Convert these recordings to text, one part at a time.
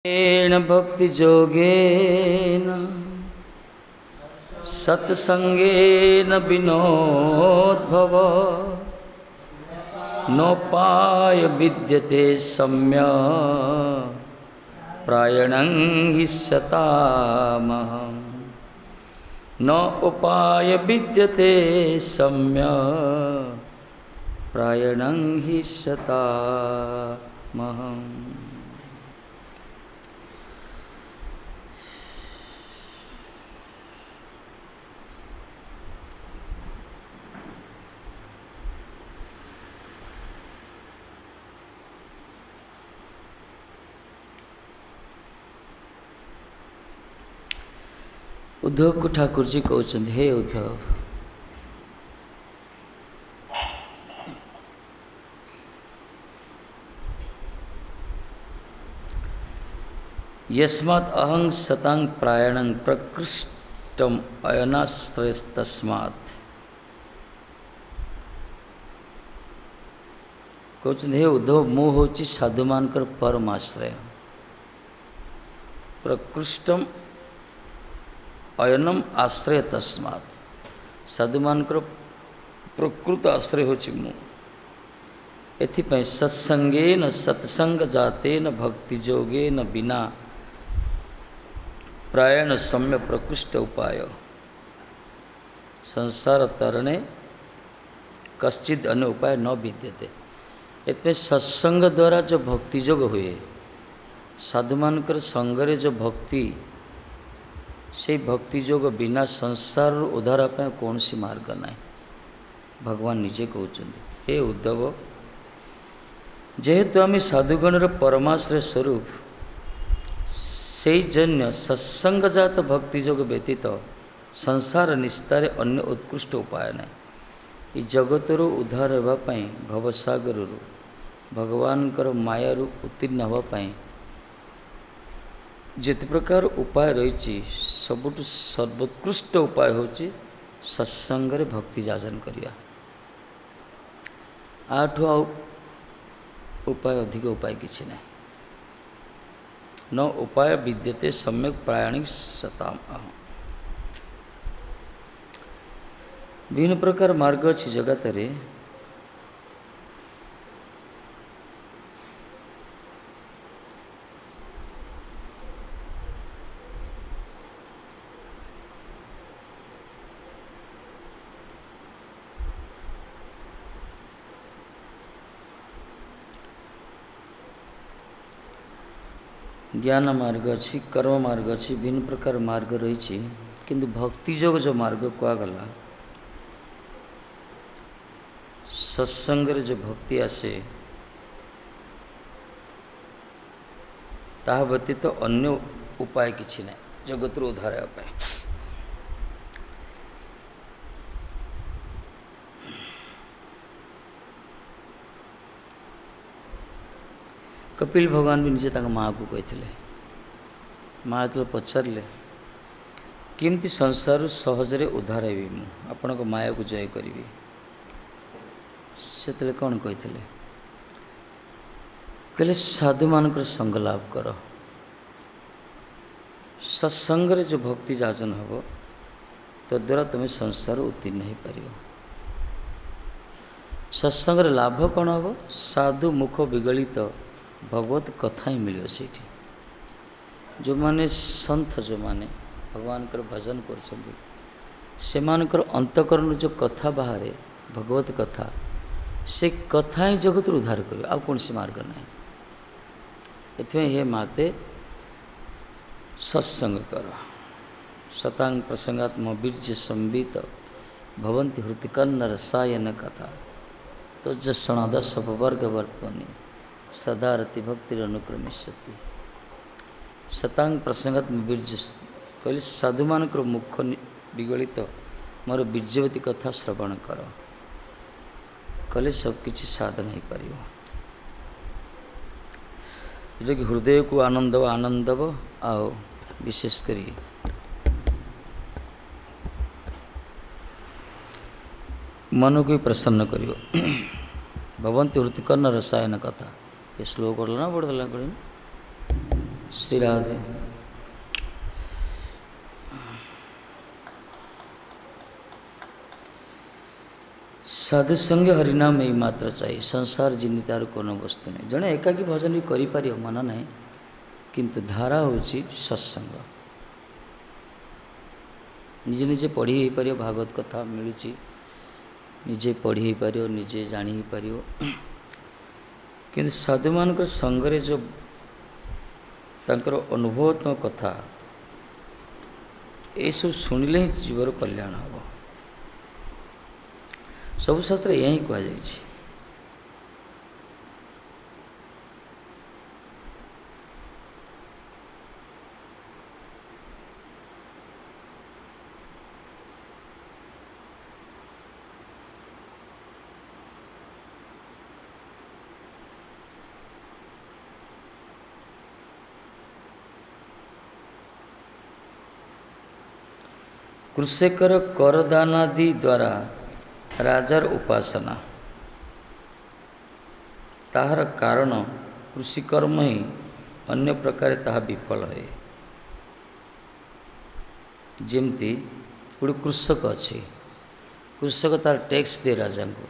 भक्ति जोगेन सत्संगेन विनोद्भव नोपाय विद्यते सम्यक् प्रायणं हि सतामहम् न उपाय विद्यते सम्यक् प्रायणं हि सतामहम्। उद्धव को ठाकुर जी कहते हे उद्धव, यस्मात् अहं सतां प्रायणं प्रकृष्टम अयनाश्रयस्तस्मात्। कहते हे उद्धव, मु हूँ साधु मानकर परम आश्रय। प्रकृष्टम अयनम आश्रय तस्मात्, साधु मानकर प्रकृत आश्रय होछि मु। एथिपाई सत्संगेन सत्संग जातेन भक्ति जोगेन बिना प्रायण सम्य प्रकृष्ट उपाय। संसार तरणे कश्चिद अन्य उपाय न विद्यते। एथिपाई सत्संग द्वारा जो भक्ति जोग हुए, साधु मानकर संगरे जो भक्ति, से भक्ति जोग बिना संसार उद्धार पाए कौन सी मार्ग नहीं। भगवान निजे कहते हे उद्धव, जेहेतु आम साधुगणर परमाश्रय स्वरूप, से जन्य सत्संगजात भक्ति जोग व्यतीत संसार निस्तार अन्य उत्कृष्ट उपाय नहीं। ये जगतर उद्धार होगापाई भवसागर भगवान मायारू उत्तीर्ण होगापाई जिते प्रकार उपाय रही, सबुठ सर्वोत्कृष्ट उपाय होची सत्संग रे भक्ति जाचन करिया। आठु उपाय अधिक उपाय किछि नहीं। न उपाय विद्यते सम्यक प्रायणिक सताम। विभिन्न प्रकार मार्ग अच्छी जगत रे। ज्ञान मार्ग अच्छी, कर्म मार्ग अच्छी, भिन्न प्रकार मार्ग रही। किंतु भक्ति जोग जो मार्ग कहगला, सत्संग रे जो भक्ति आसे, ताहा व्यतीत तो अन्य उपाय किछि नहीं जगत रो उद्धार पाए। कपिल भगवान भी निजे माँ को कहते, माँ जो पचारे केमती संसार सहजरे उद्धार हेबी, मु आपण माया को जय करी। से कौन कहते, कहले साधु मानकर संग लाभ कर। सत्संग रे जो भक्ति जाचन हम तद्वारा तुम्हें संसार उत्तीर्ण हो पार। सत्संग रे लाभ कौन हम? साधु मुख विगलित भगवत कथा ही मिले। से जो माने संत, जो माने भगवान कर भजन कर अंतकरण जो कथा बाहर भगवत कथा, से कथा ही जगत उद्धार कर, आ कौन सी मार्ग नहीं। इतने हे माते सत्संग कर। सतांग प्रसंगात्म बीर्ज संबित भवंती हृतिकन्न रसायन कथा तो जसणादस वर्ग वर्तनी सदा रति भक्ति अनुक्रमिष्यति। सतांग प्रसंगात्म बीर्ज कहले साधु मानकर मुख विगलित मोर बीर्जवती कथा श्रवण कर, कले सबकि साधन हो पार। जो कि हृदय को आनंद आनंदव आओ विशेष करी मन को प्रसन्न करियो। भवंती हृतिकर्ण रसायन कथा ये श्लोक ना पढ़ला कड़ी श्री राधे। साधु संग हरिनाम यही मात्र चाहिए। संसार जिनी तार कोनो वस्तु नहीं। जड़े एकाकी भजन भी करि मन ना, किंतु धारा होची सत्संग। निजे निजे पढ़ी हो पार, भागवत कथा मिलूँ, निजे पढ़ी हो पार, निजे जानी हो पार। किंतु साधु मान संगरे जो तांकर अनुभवात्मक कथा ये सब शुणिले ही जीवर कल्याण हम। सब शास्त्र यही कहुई। कृषकर करदानादि द्वारा राजार उपासना, ताहार कारण कृषिकर्म ही अन्य प्रकार ताहा विफल है। जमती गोटे कृषक अच्छी, कृषक तार टैक्स दे राजा को।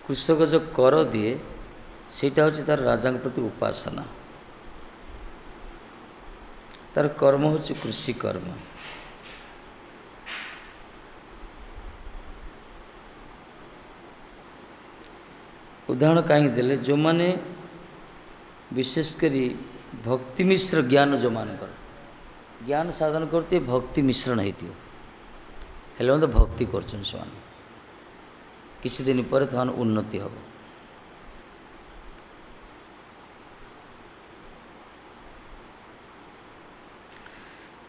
कृषक जो कर दिए सेटा होची तार राजा प्रति उपासना। तार कर्म होची कृषि कर्म। उदाहरण कहीं देले, जो माने विशेषकर भक्ति मिश्र ज्ञान, जो मान ज्ञान साधन करते भक्ति मिश्रण होती हेल्ले तो भक्ति करछन से किसी दिन पर तो उन्नति हम।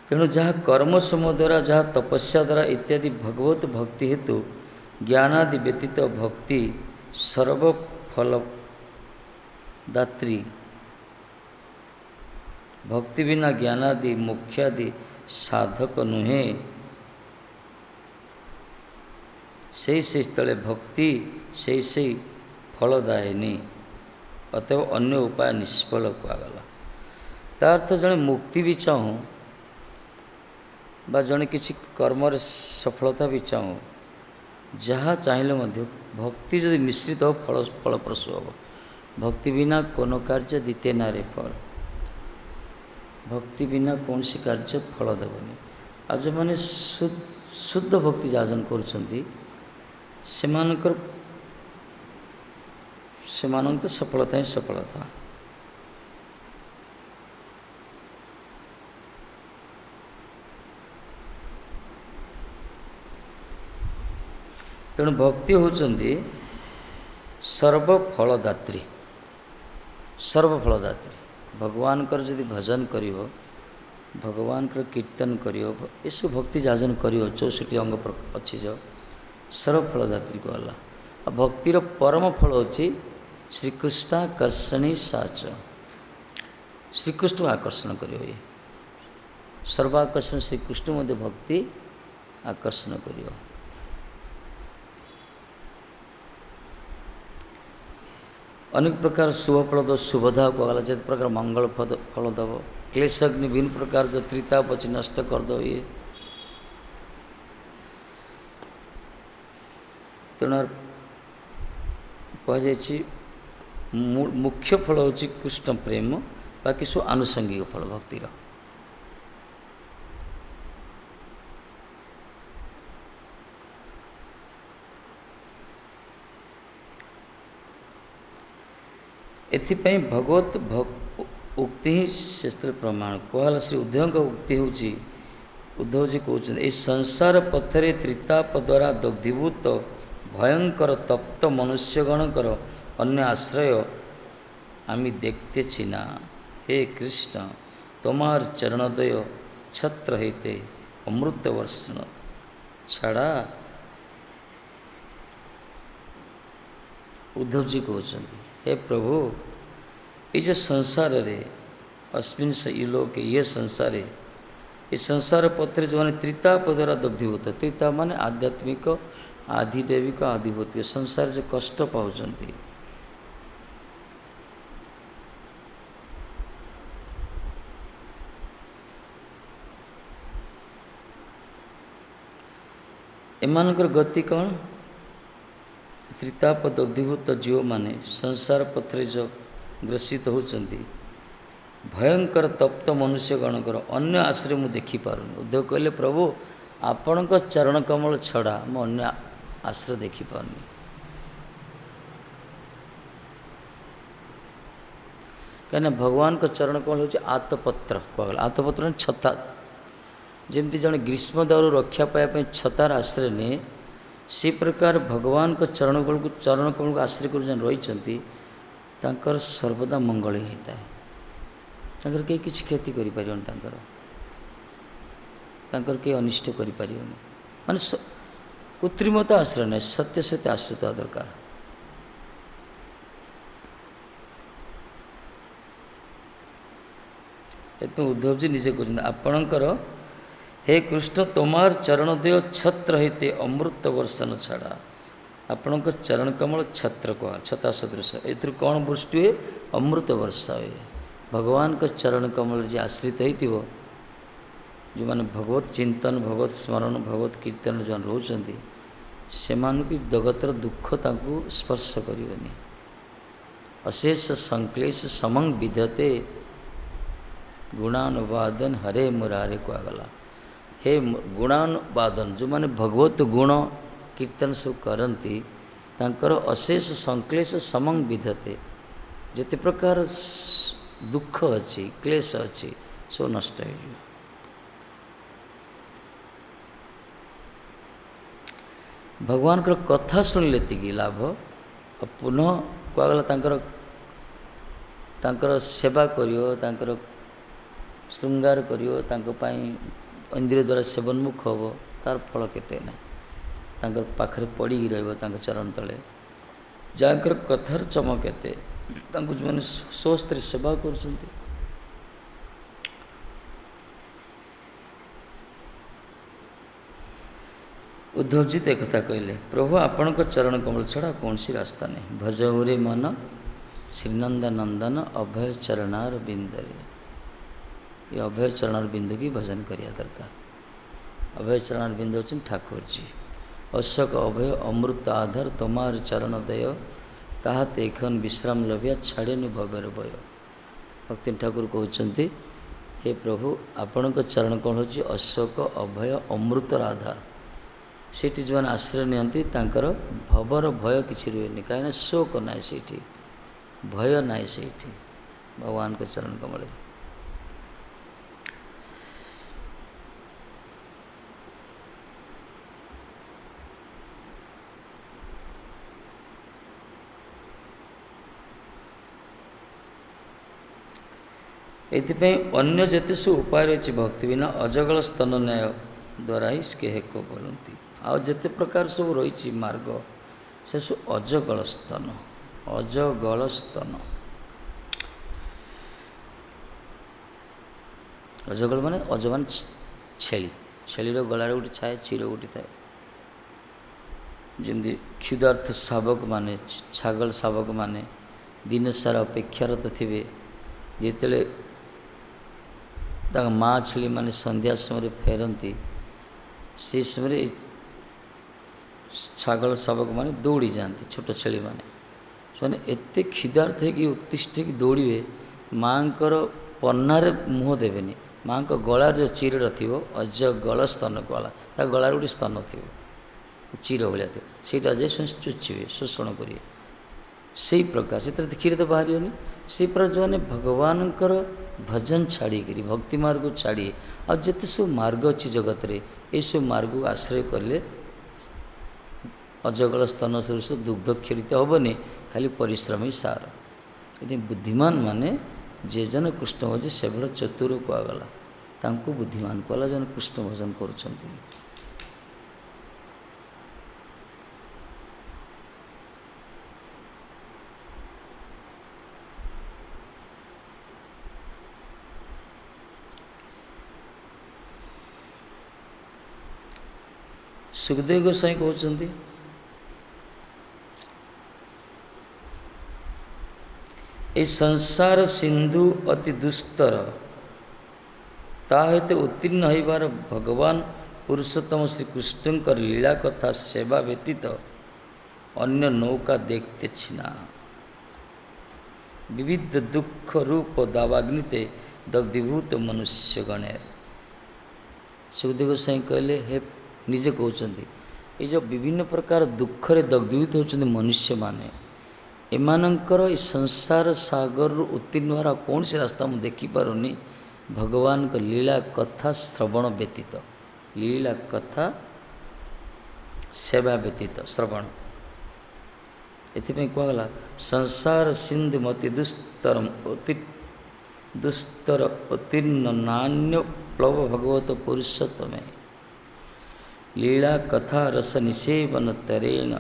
तेणु जहाँ कर्म समूह द्वारा, जहाँ तपस्या द्वारा इत्यादि भगवत भक्ति हेतु ज्ञानादि व्यतीत भक्ति सर्वफल दात्री। भक्ति बिना ज्ञानादि मोक्षादि साधक नुहे। से स्थले भक्ति से फलदायिनी। अतएव अन्य उपाय निष्फल कहगला। तार्थ जड़े मुक्ति भी चाहूँ बा जड़े किसी कर्म सफलता भी चाहूँ, जहाँ चाहिए मध्य भक्ति जदि मिश्रित हो फलप्रसू हो। भक्ति बिना कोनो कार्य दीते ना रे फल। भक्ति बिना कौन सी कार्य फल देवनी। आज मैंने शुद्ध भक्ति जाजन करुछंती सेमानंक तो सफलता ही सफलता। तेणु भक्ति होचंती सर्वफलदात्री। सर्वफलदात्री भगवान कर जदि भजन करियो, भगवान कर कीर्तन करियो, ये भक्ति जाजन करियो, 64 अंग अच्छी जो सर्वफलदात्री कहला। आ भक्तिर परम फल होची श्रीकृष्णाकर्षणी साच। श्रीकृष्ण आकर्षण करियो। ये सर्वाकर्षण श्रीकृष्ण मध्य भक्ति आकर्षण करियो। अनेक प्रकार शुभ फल दो, शुभदा कहला। जित प्रकार मंगल फल दब। क्लेशग्नि भिन्न प्रकार जो त्रिताप अच्छी नष्ट कर दो। ये तेणु कहुई मुख्य फल हूँ कृष्ण प्रेम, बाकी सब आनुषंगिक फल भक्तिर। एथिपाई भगवत उक्ति ही श्रेष्ठ प्रमाण कहला। श्री उद्धव का उक्ति हूँ, उद्धव जी कहते ये संसार पथरे त्रिताप द्वारा दग्धीभूत भयंकर तप्त मनुष्यगणकर अन्य आश्रय आमी देखते छिना। हे कृष्ण तोमार चरणदय छत्र हेते अमृत वर्षण छाड़ा। उद्धव जी कहते हे प्रभु ये जो संसार रे अस्मिन से इलोक ये संसार है, ये संसार पत्र जो माने त्रिताप द्वारा दग्धीभूत। त्रिताप माने आध्यात्मिक, आधिदैविक, आधिभौतिक संसार जो कष्ट पाउछंती एमानकर गति कौन? त्रिताप दग्धीभूत जीव माने संसार पथरे जो ग्रसित होती भयंकर तप्त मनुष्य गणकर अन्य आश्रय मु देखिपारुनि। उद्धव कहले प्रभु आपण चरण कमल छड़ा मु अन्य आश्रय देखिपारुनि। कहीं भगवान को चरण कमल हूँ आतपत्र कहगला। आतपत्र छता जमती जड़े ग्रीष्म दाउर रक्षा पाइबा छतार आश्रय ने से प्रकार भगवान को चरण कमल को आश्रय कर रही सर्वदा मंगल ही होता है। तांकर कहीं किसी क्षति करें कहीं अनिष्ट करें माने कृत्रिमता आश्रय नहीं सत्य सत्य आश्रित तो दरकार। उद्धव जी निजे कहते आपणकर हे कृष्ण तोमार चरणदेव छत्र हेते अमृत वर्षन छाड़ा। आपण चरण कमल छत्र कह छता सदृश ए कौन वृष्टि हुए अमृत वर्षा हुए। भगवान का चरण कमल जी आश्रित हो जो मैंने भगवत चिंतन भगवत स्मरण भगवत कीर्तन जो रोचंती से जगतर दुख ताकू स्पर्श करनी। अशेष संक्लेश समंग विधते गुणानुवादन हरे मुरारे कहगला। हे गुणानुवादन जो मैंने भगवत गुण कीर्तन सब करती तांकर अशेष संक्लेश समंग विधते जिते प्रकार दुख अच्छी क्लेश अच्छी सब नष्ट हो। भगवान को कथा शुणिले तिकी लाभ पुनः कहगला तांकर सेवा करियो तांकर श्रृंगार करियो इंद्रिय द्वारा सेवनमुख हम तार फल केते ना तांकर पाखरे पड़ी रही चरण तले जहाँकर कथार चमक एते जो मैंने स्वस्त्र सेवा कर। उद्धव जी एक कथा कहले प्रभु आपण चरण कमल छड़ा कौन सी रास्ता नहीं। भजौरे मन श्रीनंद नंदन अभय चरणार बिंदरे। ये अभय चरणार बिंदु की भजन करिया दरकार। अभय चरणार बिंदु होचन ठाकुर जी। अशोक अभय अमृत आधार तोमार चरण दय ताहा तेखन विश्राम लभिया छाड़े नु भवर भय। भक्ति ठाकुर कहते हे प्रभु आपण चरण कौन हो अशोक अभय अमृतर आधार। सेठी जो आश्रय नियंती तांकर भवर भय किसी रुएनि कहीं शोक ना से भय ना से भगवान के चरण कमल। एथिपाई अन्य जेते सब उपाय रही भक्ति बिना अजगल स्तन न्याय द्वारा ही केहेक बोलती। आ जेते प्रकार सब रही मार्ग से सब अजगल स्तन अजगल स्तन। अजगल माने अज मान छेली छेलीर गलार गोटे छाए चीर गोटे थाए जमी क्षुधार्थ शावक माने छागल शावक माने दिन सारा अपेक्षारत थे जिते माँ छेली माने संध्या समय फेरती से समय छागल शावक माने दौड़ी जाती छोट छेली माने से एत क्षुधार्थ है उत्तिष्ठ कि दौड़े माँ पन्नारे मुँह देवेनि माँ को गलार जो चीर थी अजगल स्तन कहला गलार गोटे स्तन थी चीर भाया थी सीटा जाए चुचिबे शोषण करेंगे से प्रकार से क्षीर तो बाहर से प्रकार जो मैंने भगवान भजन छाड़ी भक्ति मार्ग छाड़ी आ जिते सब मार्ग अच्छी जगत रे ये सब मार्ग को आश्रय कले अजगल स्तन सदृश दुग्ध क्षीरित हेनी खाली परिश्रम ही सार। यदि बुद्धिमान माने जे जन कृष्ण भजे से बड़ा चतुर कहगला तांको बुद्धिमान कहला जन कृष्ण भजन करुछंती। सुखदेव गोसाई कहते ए संसार सिंधु अति दुस्तर ताहते उत्तीर्ण होबार भगवान पुरुषोत्तम श्रीकृष्ण लीला कथा सेवा व्यतीत अन्य नौका देखते ना। विविध दुख रूप दावाग्निते दग्धीभूत मनुष्य गणेर। सुखदेव गोसाई कहले हे निजे कहते ये जो विभिन्न प्रकार दुखरे दग्धीभूत होती मनुष्य माने एमानंकर ई संसार सागर उत्तीर्ण होर कौन सी रास्ता मुझे देखिपारुनी भगवान का लीला कथा श्रवण व्यतीत। लीला कथा सेवा व्यतीत श्रवण एथिपाई कहला संसार सिंधु मति दुस्तर उत्तीर्ण नान्य प्लव भगवत पुरुषोत्तमे लीला कथा रस निषेवन तरेण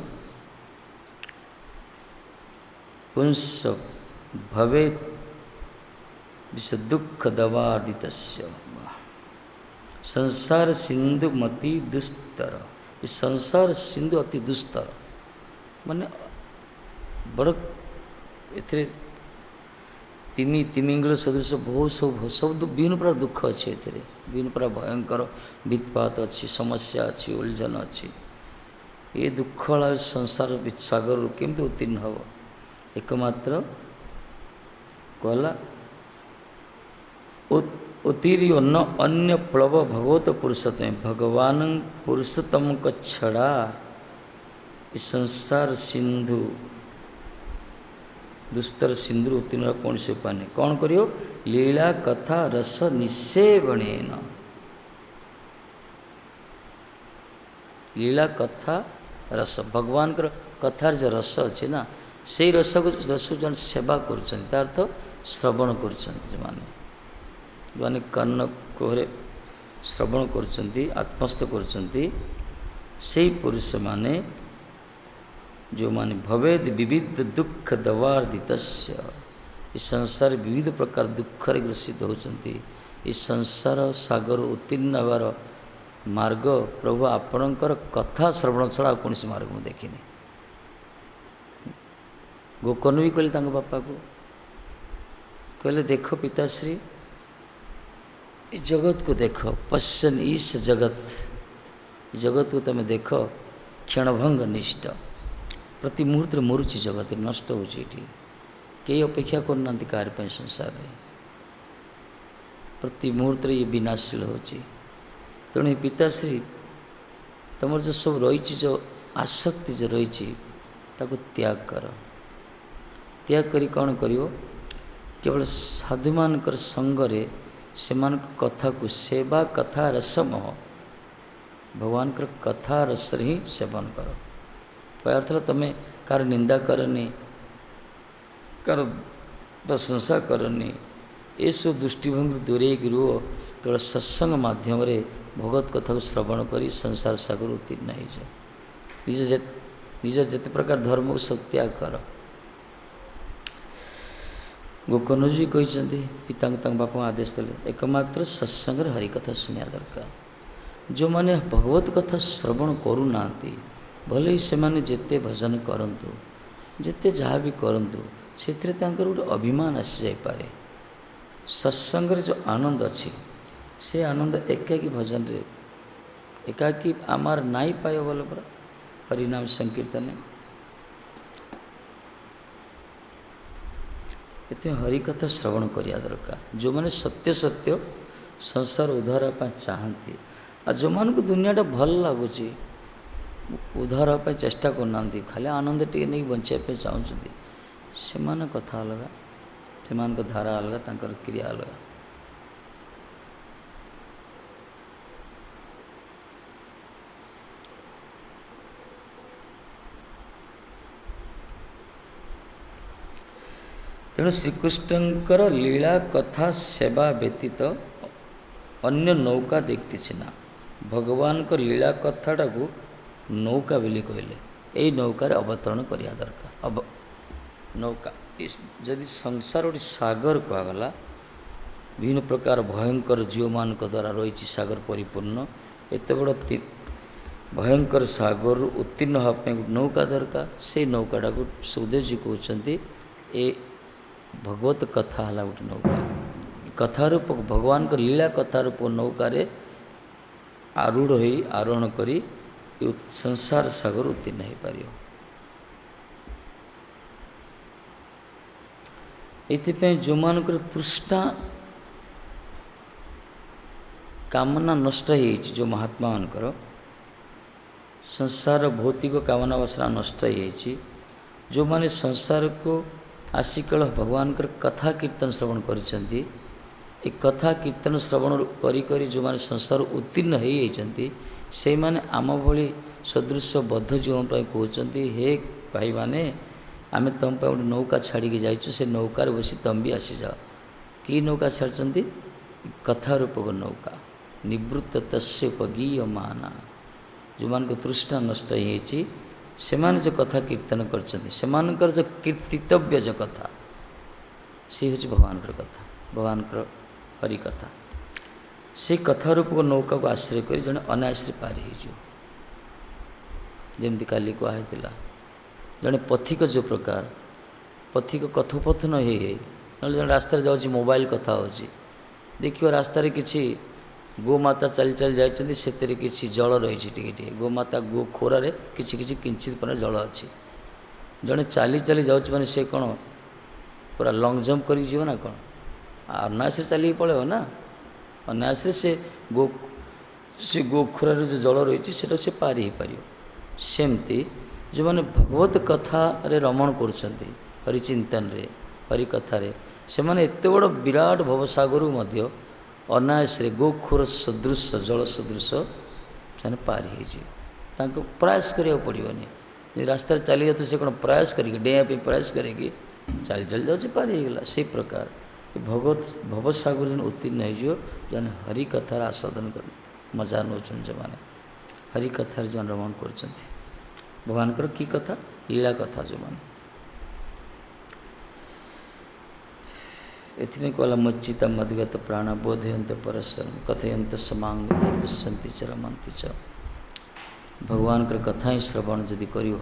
पुंस भवे विष दुख दवादित। संसार सिंधु मति दुस्तर इस संसार सिंधु अति दुस्तर माने बड़ ए तिमिंगल सदृश बहुत सब विभिन्न प्रकार दुख अच्छे विभिन्न प्रकार भयंकर वित्पात अच्छी समस्या अच्छी उलझन अच्छी ये दुख वाला संसार सागर केमती उत्तीर्ण हम एकमात्र कहला उत्तीर्ण न अन्य प्लव भगवत पुरुषोत्तम भगवान पुरुषोत्तम का छड़ा इस संसार सिंधु दुस्तर सिंधु उत्तीर्ण कौन से उपाय नहीं कौन करियो लीला कथा रस निषेवणेन लीला कथा रस भगवान कथार जो रस अच्छे ना से रस को जो सेवा करर्थ श्रवण कर कर्ण कोहरे श्रवण कर आत्मस्थ कर पुरुष माने जो माने भवेद विविध दुख दवार्दित इस संसार विविध प्रकार दुखरे ग्रसित होती इस संसार सागर उत्तीर्ण होवार मार्ग प्रभु आपणकर कथा श्रवण छड़ा कौन सी मार्ग मुझे देखनी। गोकर्ण भी कहले बापा को कहले देख पिताश्री इस जगत को देख पश्यन ईश जगत जगत को तुम देख क्षणभंग निष्ठ प्रति मुहूर्त मरुची जगत नष्ट होती कई अपेक्षा करना कार्य संसार में प्रति मुहूर्त ये विनाशील होची तेणु पिताश्री तुम जो सब रही जो आसक्ति जो रही त्याग कर त्याग करी कौन करियो केवल साधु मानकर संगरे से कथा को सेवा कथा रसमह भगवान कर कथा रस ही सेवन कर अर्थ तुम्हें कार निंदा करनी कार प्रशंसा करनी ये सब दृष्टिभंगी दूरे रुह केवल सत्संग माध्यम भगवत कथा को श्रवण करी संसार सागर उत्तीर्ण हो जाए निज जिते प्रकार धर्म को सब त्याग कर। गोकर्ण जी कहते पिता बापा आदेश देते एकमात्र सत्संग हरिकथा शुणा दरकार जो मैंने भगवत कथा श्रवण करूना भले ही से जिते भजन करंतु जिते जहाँ भी करंतु से गोटे अभिमान आसी जापे सत्संग जो आनंद अच्छी से आनंद एकाकी भजन रे एकाकी आमार नाई पाए बोल परा हरिनाम संकीर्तन इतने हरिकथा श्रवण करिया दरकार जो मैंने सत्य सत्य संसार उद्धार चाहती आ जो मान को दुनियाटा भल लगुच उद्धार चेष्टा करना खाली आनंद टे नहीं बचाई चाहते से कथा अलग से धारा अलग तांकर क्रिया अलग। तेणु श्रीकृष्णकर लीला कथा सेवा व्यतीत अन्य नौका देखती ना भगवान को लीला कथाटा को नौका बोली कहले यही नौकार अवतरण करिया दरकार। अब नौका जदि संसार गोटे सागर कहगला विभिन्न प्रकार भयंकर जीव मान द्वारा रही सागर परिपूर्ण एत बड़ भयंकर सागर उत्तीर्ण होगापी नौका दरकार से नौकाटा को सुखदेव जी कहते ए भगवत कथा है गोटे नौका कथा रूप भगवान को लीला कथा रूप नौकार आरूढ़ हो आरोहण करी संसार सागर उत्तीर्ण हो पार। ये जो मान तृष्णा कामना नष्ट हो जो महात्मा मानकर संसार भौतिक कामना वासना नष्ट हो जो माने संसार को आसी केवल भगवान कथा कीर्तन श्रवण करछंती ए कथा कीर्तन श्रवण करी जो माने संसार उत्तीर्ण होती से माने आम भली सदृश बद्ध जीवन पर कहते हे भाई माने आमे तुम पे गोटे नौका छाड़ी जाइछु से नौकार बसी तुम भी आसी जाओ। कि नौका छाड़चंती कथा रूपक नौका निवृत्त तस्य उपगीय माना जो मान को तृष्णा नष्ट होती से जो कथा कीर्तन कर जो कीर्तितव्य जो कथा सी हूँ भगवान कथा भगवान हरि कथा से कथा रूपक नौका को आश्रय कर जड़े अनायासरे पारी हो जमती काली कहुई जड़े पथिक जो प्रकार पथिक कथोपथन हो रास्तार जाऊँगी मोबाइल कथा हो देखिए रास्तार किसी गोमाता चली चली जाती से किसी जल रही टे गोमाता गो खोरारे किसी किंचित पर जल अच्छी जड़े चली चली जाऊँ मैंने से कौन पूरा लंग जंप कर ना कौन अनायास चलिए पड़े ना अनायास से गो खोरारे जो जल रही से पारी हो पार सेमती जो मैंने भगवत कथा रे रमण कर हरिचिंतन रे हरि कथार से मैंने एत बड़ विराट भवसागर मध्य अनायास गोखोर सदृश जल सदृश से पार हो प्रयास करा पड़ोनी रास्तार चली जाते से कौन प्रयास करके डेप प्रयास करेगी चली चली जाऊँ पार होगा से प्रकार भगवत भवसागर जो उत्तीर्ण हो जो हरि कथार आस्वादन कर मजा नौ जो मैंने हरि कथार जो रमण कर भगवान की कथा लीला कथा जो मान एथि कहला मच्चिता मदगत प्राण बोधयंत परस्परम कथयंत समांग दुष्यंति च रमंति च भगवान कथा ही श्रवण जदि करियो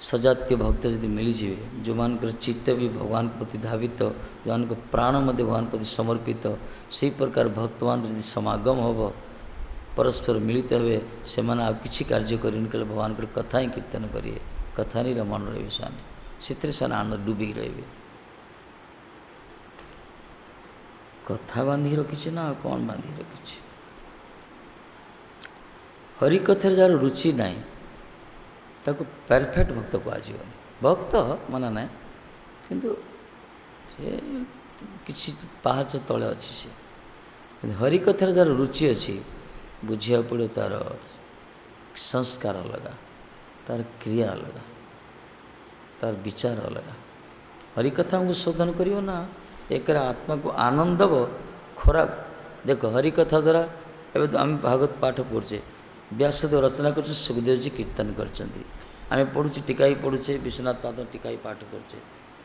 सजातीय भक्त जदि मिलीजे जो मान चित्त भी भगवान प्रति धावित जो मान प्राण मध्य भगवान प्रति समर्पित से प्रकार भक्तवान जदि समागम हम परस्पर मिलित हुए से मैंने आप किसी कार्य करें भगवान कथा ही कीर्तन करिए कथा नहीं रमण रे से आनंद डूबिक रे कथा बांधी रखी ना कौन बांधी रखी हरि कथार जार रुचि ना ताको परफेक्ट भक्त कह भक्त मना ना किंतु से किसी पाहाच तले अच्छी से हरि कथार जार रुचि अच्छी बुझा पड़ो तार संस्कार अलग तार क्रिया अलग तार विचार अलग हरि कथा को शोधन करियो ना एक आत्मा को आनंद दब खराब देख हरि कथा द्वारा एवं आम भागवत पाठ पढ़ुचे व्यासदेव रचना कर सुखदेव जी कीर्तन कर पढ़ुचे टीका ही पढ़ुचे विश्वनाथ पाद टीका ही पाठ करुचे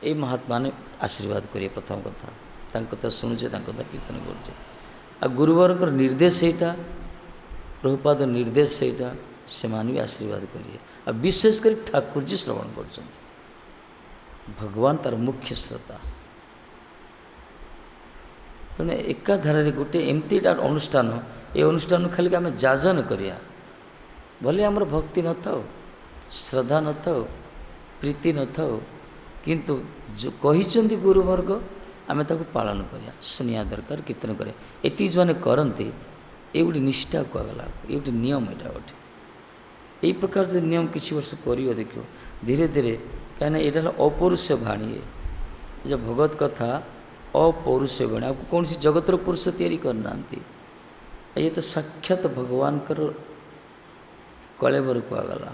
ये महात्मा ने आशीर्वाद करिए प्रथम कथा कथा शुणुचे कथा कीर्तन करुचे आ गुरुवर निर्देश यहाँ प्रभुपाद निर्देश यहाँ से भी आशीर्वाद करिए आ विशेषकर ठाकुर जी श्रवण कर भगवान तार मुख्य श्रोता तेणु एकाधारे गोटे एमती अनुष्ठान ये अनुष्ठान खाली आम जाजन करिया भले आमर भक्ति न था श्रद्धा न था प्रीति न था किंतु जो कही गुरुवर्ग आम ताको पालन करिया सुनिया दरकार कीर्तन करिया एति जो मैंने करते ये गोटे निष्ठा कहगला ये गोटे नियम यहाँ गोटे यही प्रकार जो नियम किसी वर्ष कर देखो धीरे धीरे कहीं यहाँ अपौरुष वाणी जो भगवत कथा अपौरुष वाणी आपको कौन सी जगतर पुरुष तैयारी करना ये तो साक्षात भगवान कलेवर कहगला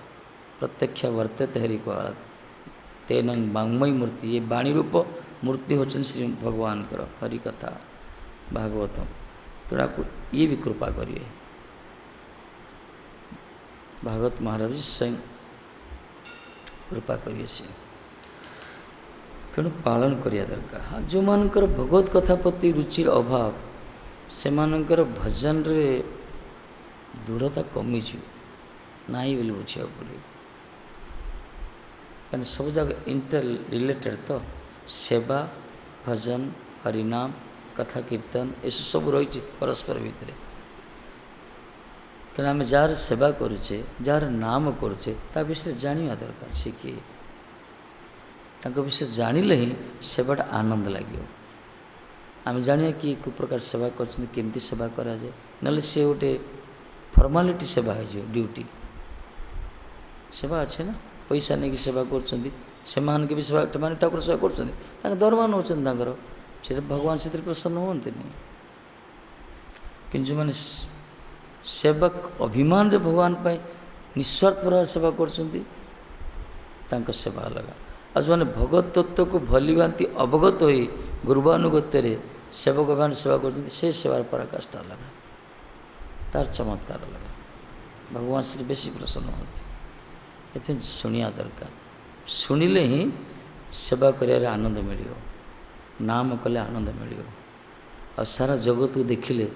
प्रत्यक्ष वर्तते हरि कहगला तेन वाङ्मयी मूर्ति ये वाणी रूप मूर्ति होचन श्री भगवान हरि कथा भागवतम तेणु आपको ये भी कृपा करिए भागवत महाराज स्वयं कृपा करिए से तेणु पालन करिया दरकार हाँ जो मानकर भगवत कथा प्रति रुचिर अभाव से मानकर भजन रे दृढ़ता कमिज ना बोली बुझा पड़े कहीं सब जगह इंटर रिलेटेड तो सेवा भजन हरिनाम कथा कीर्तन ये सब रही परस्पर भितर କାରଣ ଆମେ ଯାହାର ସେବା କରୁଛେ, ଯାହାର ନାମ କରୁଛେ, ତା ବିଷୟରେ ଜାଣିବା ଦରକାର। ସେ କିଏ, ତାଙ୍କ ବିଷୟରେ ଜାଣିଲେ ହିଁ ସେବାଟା ଆନନ୍ଦ ଲାଗିବ। ଆମେ ଜାଣିବା କିଏ କେଉଁ ପ୍ରକାର ସେବା କରୁଛନ୍ତି, କେମିତି ସେବା କରାଯାଏ, ନହେଲେ ସେ ଗୋଟେ ଫର୍ମାଲିଟି ସେବା ହେଇଯିବ, ଡ୍ୟୁଟି। ସେବା ଅଛି ନା, ପଇସା ନେଇକି ସେବା କରୁଛନ୍ତି, ସେମାନଙ୍କୁ ବି ସେବା, ସେମାନେ ଠାକୁର ସେବା କରୁଛନ୍ତି, ତାଙ୍କ ଦରମା ନେଉଛନ୍ତି ତାଙ୍କର, ସେଟା ଭଗବାନ ସେଥିରେ ପ୍ରସନ୍ନ ହୁଅନ୍ତିନି। କିନ୍ତୁ ଯେଉଁମାନେ ସେବକ ଅଭିମାନରେ ଭଗବାନ ପାଇଁ ନିଃସ୍ୱାର୍ଥ ଭାବରେ ସେବା କରୁଛନ୍ତି, ତାଙ୍କ ସେବା ଅଲଗା। ଆଉ ଯେଉଁମାନେ ଭଗବତ ତତ୍ତ୍ୱକୁ ଭଲି ଭାନ୍ତି ଅବଗତ ହୋଇ ଗୁରୁବାନୁଗତ୍ୟରେ ସେବକ ଅଭିମାନ ସେବା କରୁଛନ୍ତି, ସେ ସେବାର ପରାକାଷ୍ଠା ଅଲଗା, ତାର ଚମତ୍କାର ଅଲଗା। ଭଗବାନ ସେଠି ବେଶୀ ପ୍ରସନ୍ନ ହୁଅନ୍ତି। ଏଥିପାଇଁ ଶୁଣିବା ଦରକାର। ଶୁଣିଲେ ହିଁ ସେବା କରିବାରେ ଆନନ୍ଦ ମିଳିବ, ନାମ କଲେ ଆନନ୍ଦ ମିଳିବ। ଆଉ ସାରା ଜଗତକୁ ଦେଖିଲେ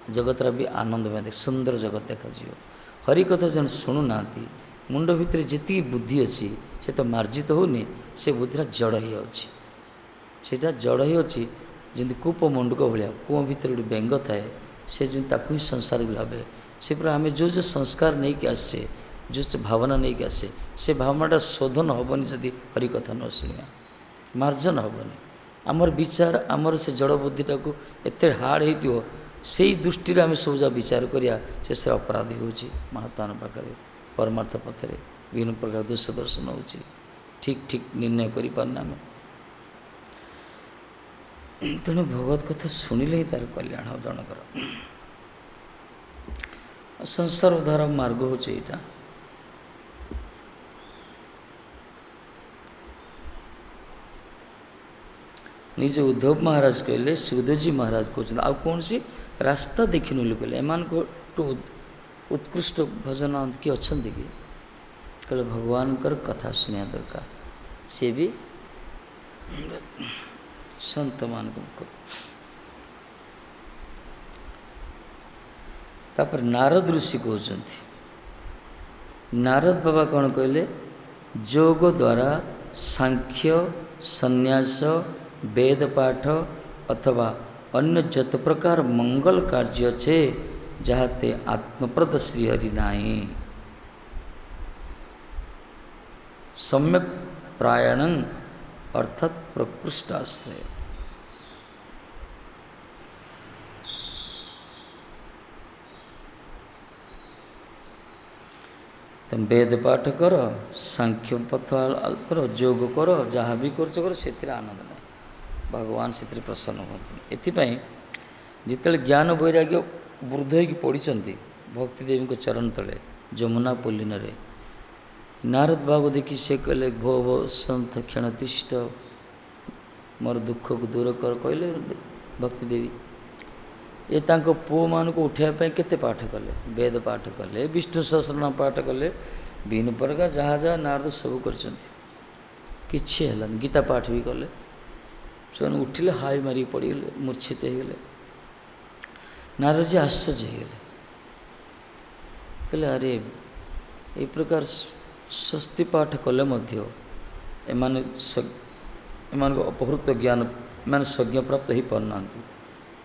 ଜଗତର ବି ଆନନ୍ଦମୟ, ସୁନ୍ଦର ଜଗତ ଦେଖାଯିବ। ହରିକଥା ଜଣେ ଶୁଣୁନାହାନ୍ତି, ମୁଣ୍ଡ ଭିତରେ ଯେତିକି ବୁଦ୍ଧି ଅଛି ସେ ତ ମାର୍ଜିତ ହେଉନି, ସେ ବୁଦ୍ଧିଟା ଜଡ଼ ହେଇଯାଉଛି। ସେଇଟା ଜଡ଼ ହେଇଯାଉଛି ଯେମିତି କୂପ ମଣ୍ଡୁକ ଭଳିଆ, କୂଅ ଭିତରେ ଗୋଟେ ବେଙ୍ଗ ଥାଏ, ସେ ଯେମିତି ତାକୁ ହିଁ ସଂସାର ବି ଭାବେ। ସେପରି ଆମେ ଯେଉଁ ସଂସ୍କାର ନେଇକି ଆସିଛେ, ଯେଉଁ ଭାବନା ନେଇକି ଆସିଛେ, ସେ ଭାବନାଟା ଶୋଧନ ହେବନି ଯଦି ହରିକଥା ନ ଶୁଣିବା, ମାର୍ଜନ ହେବନି। ଆମର ବିଚାର, ଆମର ସେ ଜଡ଼ ବୁଦ୍ଧିଟାକୁ ଏତେ ହାର୍ଡ଼ ହେଇଥିବ, ସେଇ ଦୃଷ୍ଟିରେ ଆମେ ସବୁ ଯାହା ବିଚାର କରିବା, ଶେଷରେ ଅପରାଧୀ ହେଉଛି ମହାତ୍ମାଙ୍କ ପାଖରେ, ପରମାର୍ଥ ପଥରେ ବିଭିନ୍ନ ପ୍ରକାର ଦୋଷ ଦର୍ଶନ ହେଉଛି, ଠିକ୍ ନିର୍ଣ୍ଣୟ କରିପାରୁନା ଆମେ। ତେଣୁ ଭଗବତ କଥା ଶୁଣିଲେ ହିଁ ତାର କଲ୍ୟାଣ ହେବ ଜଣଙ୍କର। ସଂସାର ଉଦ୍ଧାର ମାର୍ଗ ହେଉଛି ଏଇଟା। ନିଜ ଉଦ୍ଧବ ମହାରାଜ କହିଲେ, ସୁଧଜୀ ମହାରାଜ କହୁଛନ୍ତି, ଆଉ କୌଣସି ରାସ୍ତା ଦେଖିନୁ ବୋଲି କହିଲେ। ଏମାନଙ୍କଠୁ ଉତ୍କୃଷ୍ଟ ଭଜନ କିଏ ଅଛନ୍ତି କି? କହିଲେ ଭଗବାନଙ୍କର କଥା ଶୁଣିବା ଦରକାର, ସିଏ ବି ସନ୍ତମାନଙ୍କୁ। ତାପରେ ନାରଦ ଋଷି କହୁଛନ୍ତି, ନାରଦ ବାବା କ'ଣ କହିଲେ? ଯୋଗ ଦ୍ୱାରା ସାଂଖ୍ୟ, ସନ୍ନ୍ୟାସ, ବେଦ ପାଠ ଅଥବା ଅନ୍ୟ ଯେତ ପ୍ରକାର ମଙ୍ଗଲ କାର୍ଯ୍ୟ ଅଛେ, ଯାହାତେ ଆତ୍ମପ୍ରଦ ଶ୍ରୀହରି ନାହିଁ। ସମ୍ୟକ୍ ପ୍ରାୟଣଂ ଅର୍ଥାତ୍ ପ୍ରକୃଷ୍ଟାଶ୍ରୟ। ତୁମେ ବେଦ ପାଠ କର, ସାଂଖ୍ୟ ପଥ କର, ଯୋଗ କର, ଯାହା ବି କରୁଛ କର, ସେଥିରେ ଆନନ୍ଦ ନାହିଁ, ଭଗବାନ ସେଥିରେ ପ୍ରସନ୍ନ ହୁଅନ୍ତି। ଏଥିପାଇଁ ଯେତେବେଳେ ଜ୍ଞାନ ବୈରାଗ୍ୟ ବୃଦ୍ଧ ହୋଇକି ପଡ଼ିଛନ୍ତି ଭକ୍ତିଦେବୀଙ୍କ ଚରଣ ତଳେ ଯମୁନା ପଲ୍ଲିନରେ, ନାରଦ ବାବୁ ଦେଖି ସେ କହିଲେ, ଭୋ ଭୋ ସନ୍ଥ କ୍ଷଣତିଷ୍ଠ, ମୋର ଦୁଃଖକୁ ଦୂର କର, କହିଲେ ଭକ୍ତିଦେବୀ। ଏ ତାଙ୍କ ପୁଅମାନଙ୍କୁ ଉଠାଇବା ପାଇଁ କେତେ ପାଠ କଲେ, ବେଦ ପାଠ କଲେ, ବିଷ୍ଣୁ ସହସ୍ରନାମ ପାଠ କଲେ, ବିଭିନ୍ନ ପ୍ରକାର ଯାହା ଯାହା ନାରଦ ସବୁ କରିଛନ୍ତି, କିଛି ହେଲାନି। ଗୀତା ପାଠ ବି କଲେ, ସେମାନେ ଉଠିଲେ, ହାଇ ମାରିକି ପଡ଼ିଗଲେ, ମୂର୍ଚ୍ଛିତ ହେଇଗଲେ। ନାରଦଜୀ ଆଶ୍ଚର୍ଯ୍ୟ ହେଇଗଲେ, କହିଲେ ଆରେ ଏଇ ପ୍ରକାର ସ୍ୱସ୍ତି ପାଠ କଲେ ମଧ୍ୟ ଏମାନଙ୍କୁ ଅପହୃତ ଜ୍ଞାନ, ଏମାନେ ସଜ୍ଞ ପ୍ରାପ୍ତ ହୋଇପାରୁନାହାନ୍ତି।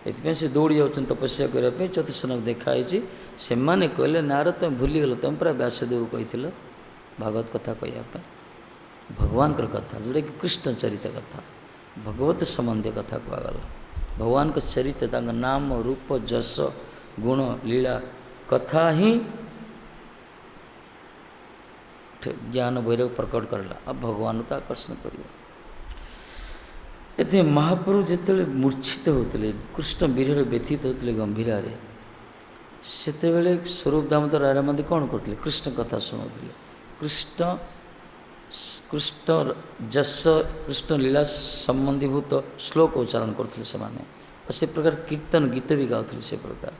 ଏଥିପାଇଁ ସେ ଦୌଡ଼ି ଯାଉଛନ୍ତି ତପସ୍ୟା କରିବା ପାଇଁ। ଚତୁର୍ସେନକୁ ଦେଖା ହେଇଛି, ସେମାନେ କହିଲେ ନାରଦ ତୁମେ ଭୁଲିଗଲ, ତୁମେ ପୁରା ବ୍ୟାସଦେବ କହିଥିଲ ଭାଗବତ କଥା କହିବା ପାଇଁ, ଭଗବାନଙ୍କର କଥା, ଯେଉଁଟାକି କୃଷ୍ଣ ଚରିତ କଥା, ଭଗବତ ସମ୍ବନ୍ଧୀୟ କଥା କୁହାଗଲା। ଭଗବାନଙ୍କ ଚରିତ୍ର, ତାଙ୍କ ନାମ ରୂପ ଯଶ ଗୁଣ ଲୀଳା କଥା ହିଁ ଜ୍ଞାନ ବୈରାଗ ପ୍ରକଟ କରିଲା, ଆଉ ଭଗବାନଙ୍କୁ ତ ଆକର୍ଷଣ କରିବ। ଏଥିପାଇଁ ମହାପ୍ରଭୁ ଯେତେବେଳେ ମୂର୍ଚ୍ଛିତ ହେଉଥିଲେ, କୃଷ୍ଣ ବିରହରେ ବ୍ୟଥିତ ହେଉଥିଲେ ଗମ୍ଭୀରାରେ, ସେତେବେଳେ ସ୍ୱରୂପ ଦାମୋଦର ରାୟରାମାଦି କ'ଣ କରୁଥିଲେ? କୃଷ୍ଣ କଥା ଶୁଣାଉଥିଲେ। କୃଷ୍ଣ ଯଶ, କୃଷ୍ଣ ଲୀଳା ସମ୍ବନ୍ଧୀଭୂତ ଶ୍ଲୋକ ଉଚ୍ଚାରଣ କରୁଥିଲେ ସେମାନେ, ଆଉ ସେ ପ୍ରକାର କୀର୍ତ୍ତନ ଗୀତ ବି ଗାଉଥିଲେ ସେ ପ୍ରକାର।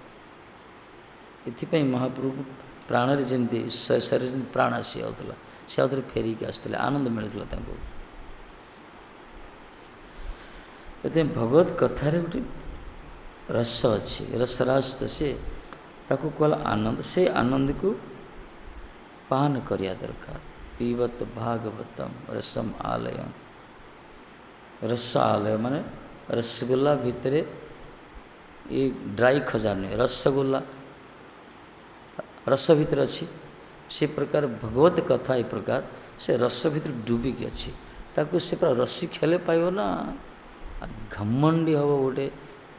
ଏଥିପାଇଁ ମହାପ୍ରଭୁ ପ୍ରାଣରେ ଯେମିତି ଶରୀରରେ ଯେମିତି ପ୍ରାଣ ଆସି ଯାଉଥିଲା, ସେ ଆଉଥରେ ଫେରିକି ଆସୁଥିଲେ, ଆନନ୍ଦ ମିଳୁଥିଲା ତାଙ୍କୁ। ଏଥିପାଇଁ ଭଗବତ କଥାରେ ଗୋଟେ ରସ ଅଛି, ରସରାଜ ତ ସେ, ତାକୁ କୁହାଗଲା ଆନନ୍ଦ। ସେ ଆନନ୍ଦକୁ ପାନ କରିବା ଦରକାର। ପିବତ ଭାଗବତମ୍ ରସମ ଆଲୟମ। ରସ ଆଲୟ ମାନେ ରସଗୋଲା ଭିତରେ ଏ ଡ୍ରାଇ ଖଜା ନୁହେଁ, ରସଗୋଲା। रस भितर अच्छी से प्रकार भगवत कथा ए प्रकार से रस भितर डुबिकी अच्छी ताकू से पूरा रसी खेले पाइब ना घमंडी हम गोटे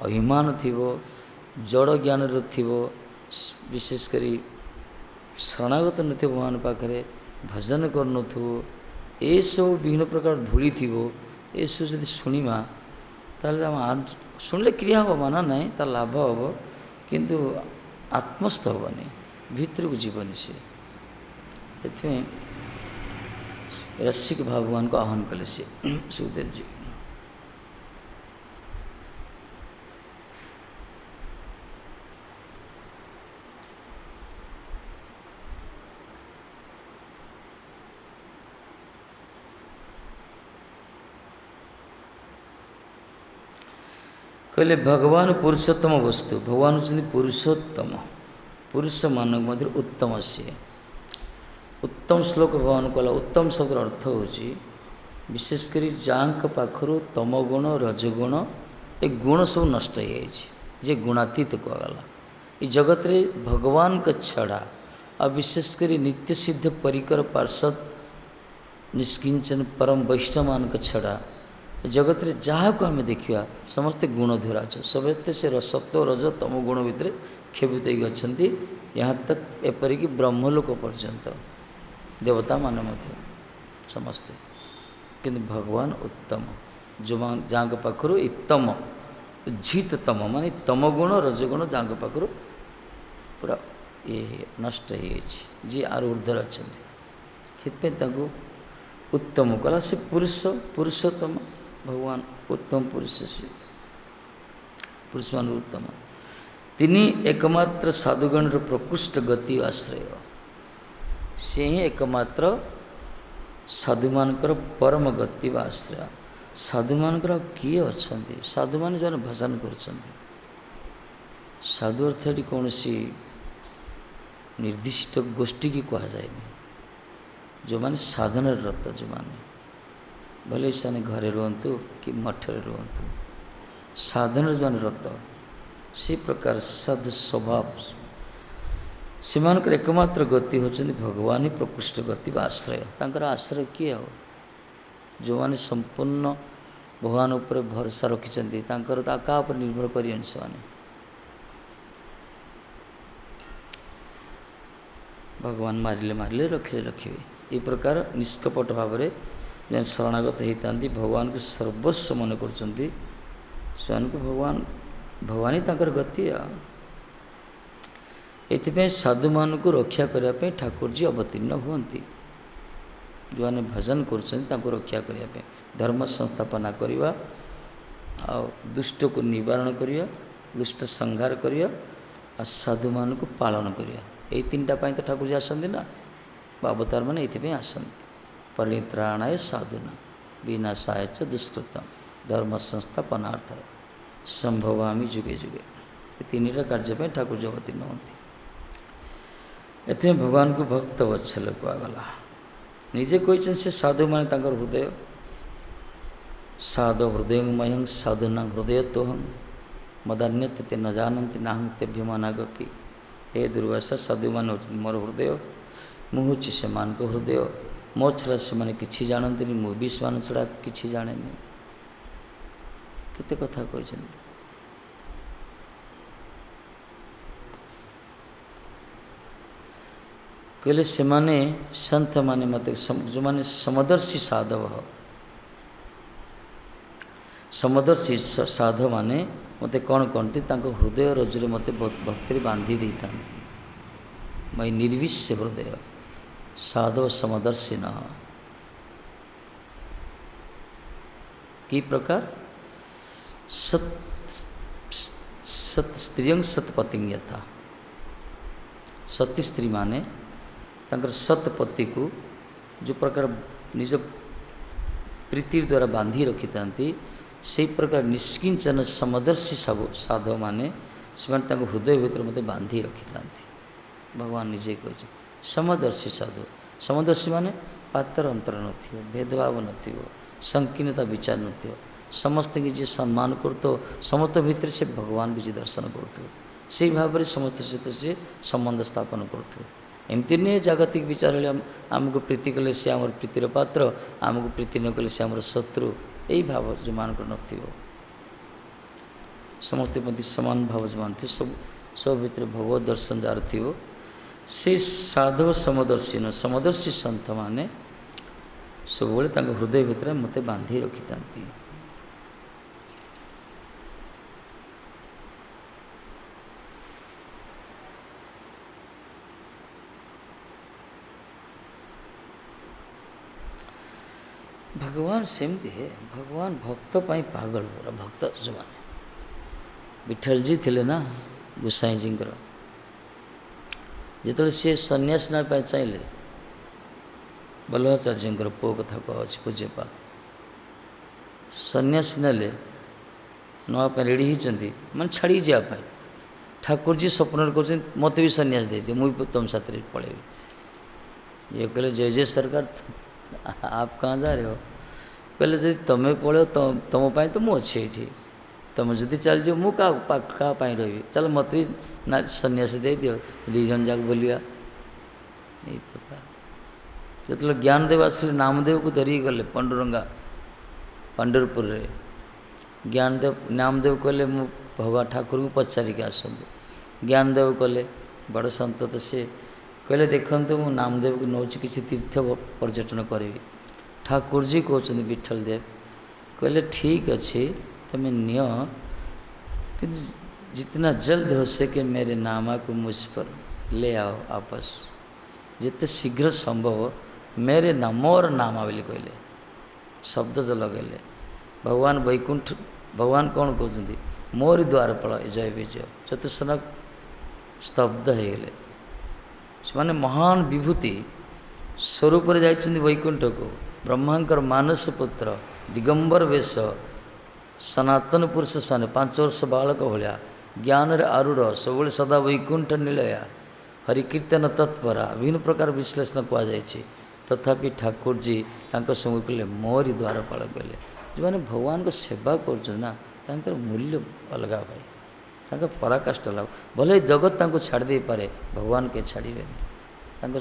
अभिमान थी जड़ ज्ञान थी विशेषकर शरणागत नुथ भगवान पाखे भजन करनु ये सब विभिन्न प्रकार धूली थी ये सब जब शुणा ताले शुणिले क्रिया हम माना ना तार लाभ हम किंतु आत्मस्थ हेनी भीतर को जीवनी से रसिक भगवान को आह्वान कले से सुखदेव जी कहले भगवान पुरुषोत्तम वस्तु भगवान होती पुरुषोत्तम पुरुष मान मध्य उत्तम सी उत्तम श्लोक भगवान कहला उत्तम शब्द अर्थ हो विशेषकर जहाँ पाखु तम गुण रजगुण ए गुण सब नष्ट हो जे गुणातीत कहला ये जगत रे भगवान का छड़ा आ विशेषकर नित्य सिद्ध परिकर पार्षद निष्किंचन परम वैष्णव मान का छड़ा जगत रे जहाँ को आम देखा समस्ते गुणधरा समस्ते से सत्व रज तम गुण भितर क्षोभित होती यहाँ तक एपरिक ब्रह्मलोक पर्यंत देवता मान समस्ते किंतु भगवान उत्तम जो जहाँ पाखु उत्तम उज्जिततम मान तम गुण रजगुण जहाँ पाखु पूरा ये नष्ट जी आर ऊर्धर अच्छा उत्तम कला से पुरुष पुरुषोत्तम भगवान उत्तम पुरुष से पुरुष मान उत्तम तीन एकमात्र साधुगण प्रकृष्ट गति आश्रय से ही एकमात्र साधु मानकर परम गति व आश्रय साधु मानकर किए अच्छा साधु मान जो भजन कर साधु अर्थ कौन सी निर्दिष्ट गोष्ठी की कह जाए जो माने साधन रत जो माने भले से घरे रुहतु कि मठरे रुहतु साधन जो रत से प्रकार साधु स्वभाव से एकमात्र गति होती भगवान ही प्रकृष्ट गति व आश्रय तांकर आश्रय किए हो जो माने संपूर्ण भगवान उपर भरोसा रखिंट क्या निर्भर कर भगवान मारिले मारिले रखिले रखिए ये प्रकार निष्कपट भाव में जो शरणागत होता भगवान को सर्वस्व मन कर स्वयं को भगवान भगवान ही तांकर गति ये साधु मान को रक्षा करने ठाकुर जी अवतीर्ण हुंती जो मैंने भजन कर रक्षा करने धर्म संस्थापना करवा आ दुष्ट को निवारण करवा दुष्ट संहार करवा आ साधु मान को पालन करवा यही तीन टा तो ठाकुर जी आसती ना अवतार मैंने ये आसती परित्राणाय साधुना विनाशाय च दुष्कृतम धर्म संस्थापनार्थ संभवामी जुगे जुगे ये तीन कार्य ठाकुर जी अवतीर्ण होती एथि भगवान को भक्त वत्सल कहगला निजे कहते से साधु मान हृदय साधु हृदय मह्यं साधुना हृदय तोहं मदान्यते न जानती नाहं तेभ्यमानागपि हे दुर्वासा साधु मान होती मोर हृदय मुझे से मान को हृदय मो छड़ा से मैंने किसी जानती मु भी से छड़ा किसी जाने केते कथा कहते कहले से माने संत माने मत जो माने समदर्शी साधव समदर्शी साधु माने मत कौन कहते हृदय रज्जुरे मत भक्ति बांधी देता मई निर्विश्य हृदय साधव समदर्शी न कि प्रकार सत स्त्रियं सतपति यथा सती स्त्री माने सतपति को जो प्रकार निज प्रीति द्वारा बांधी रखी था से प्रकार निष्किंचन समदर्शी साधु माने हृदय भीतर मत बांधी रखी था भगवान निजे कहते समदर्शी साधु समदर्शी माने पात्र अंतर न भेदभाव न संकीर्णता विचार न समस्त की जी सम्मान करते समस्त भितर से भगवान को जी दर्शन करते से भाव में समस्त सहित सी संबंध स्थापन करुवे। एमती नुहे जागतिक विचार आमको प्रीति कले सी आम प्रीतिर पात्र, आमको प्रीति न कले सी आम शत्रु, यही भाव जो मान नथिबो। समस्त प्रति समान भाव जो मान सब भितर भगवत दर्शन जार थी से साधव समदर्शी न समदर्शी सन्थ माने सब हृदय भितर मत बांधि रखी था। भगवान सेमती है, भगवान भक्त पाई पागल पूरा भक्त जो माने विठल जी थे ना गोसाई जी जो सी सन्यास ना चाहिए बल्लभाचार्य पु कथा कह पूज्यपा सन्यास नेले नापी रेडी होती मैंने छाड़ी जावाई ठाकुर जी स्वप्न कर मत भी सन्यास दे दिए मुझे तुम साथ पलैबी। ये कहले जय जय सरकार आप कहाँ जा रहे हो? कहले जब तुम्हें पड़ो तुम तो मुझे ये तुम जब चल जाओ मुझे क्या रही चल मत भी ना सन्यास दे दियो दीजन जाक बोलिया। यही प्रकार जो ज्ञानदेव आसले नामदेव को धरिकी गले पंडुरंगा पंडरपुर रे ज्ञानदेव नामदेव कहले मु भगवान ठाकुर को पचारिक आसतु ज्ञानदेव कले बड़ सत तो सी कहले देखु मु नामदेव को नौ कि तीर्थ पर्यटन करी। ठाकुर जी कहते विठल देव कहले ठीक अच्छे तुम्हें नियो कि जितना जल्द हो सके मेरे नामा को मुझ पर ले आओ आपस जिते शीघ्र संभव मेरे नाम मोर नामा बोली कहले शब्द जो लगेले भगवान वैकुंठ भगवान कौन कहते मोरी द्वार पल जय विजय चतुष्नक स्तब्ध हो गले माने महान विभूति स्वरूप जाइछन्ति वैकुंठ को ब्रह्मांकर मानस पुत्र दिगंबर वेश सनातन पुरुष स्वाने 5 वर्ष बालक भाया ज्ञान आरूढ़ सब सदा वैकुंठ निलया हरिकीर्तन तत्परा विभिन्न प्रकार विश्लेषण कहुई। तथापि ठाकुर जी समय कहले मोरी द्वारपाल कहले जो मैंने भगवान को सेवा कर मूल्य अलग भाई पराकाष्ठ लाभ भले जगत छाड़ दे पारे भगवान के छाड़े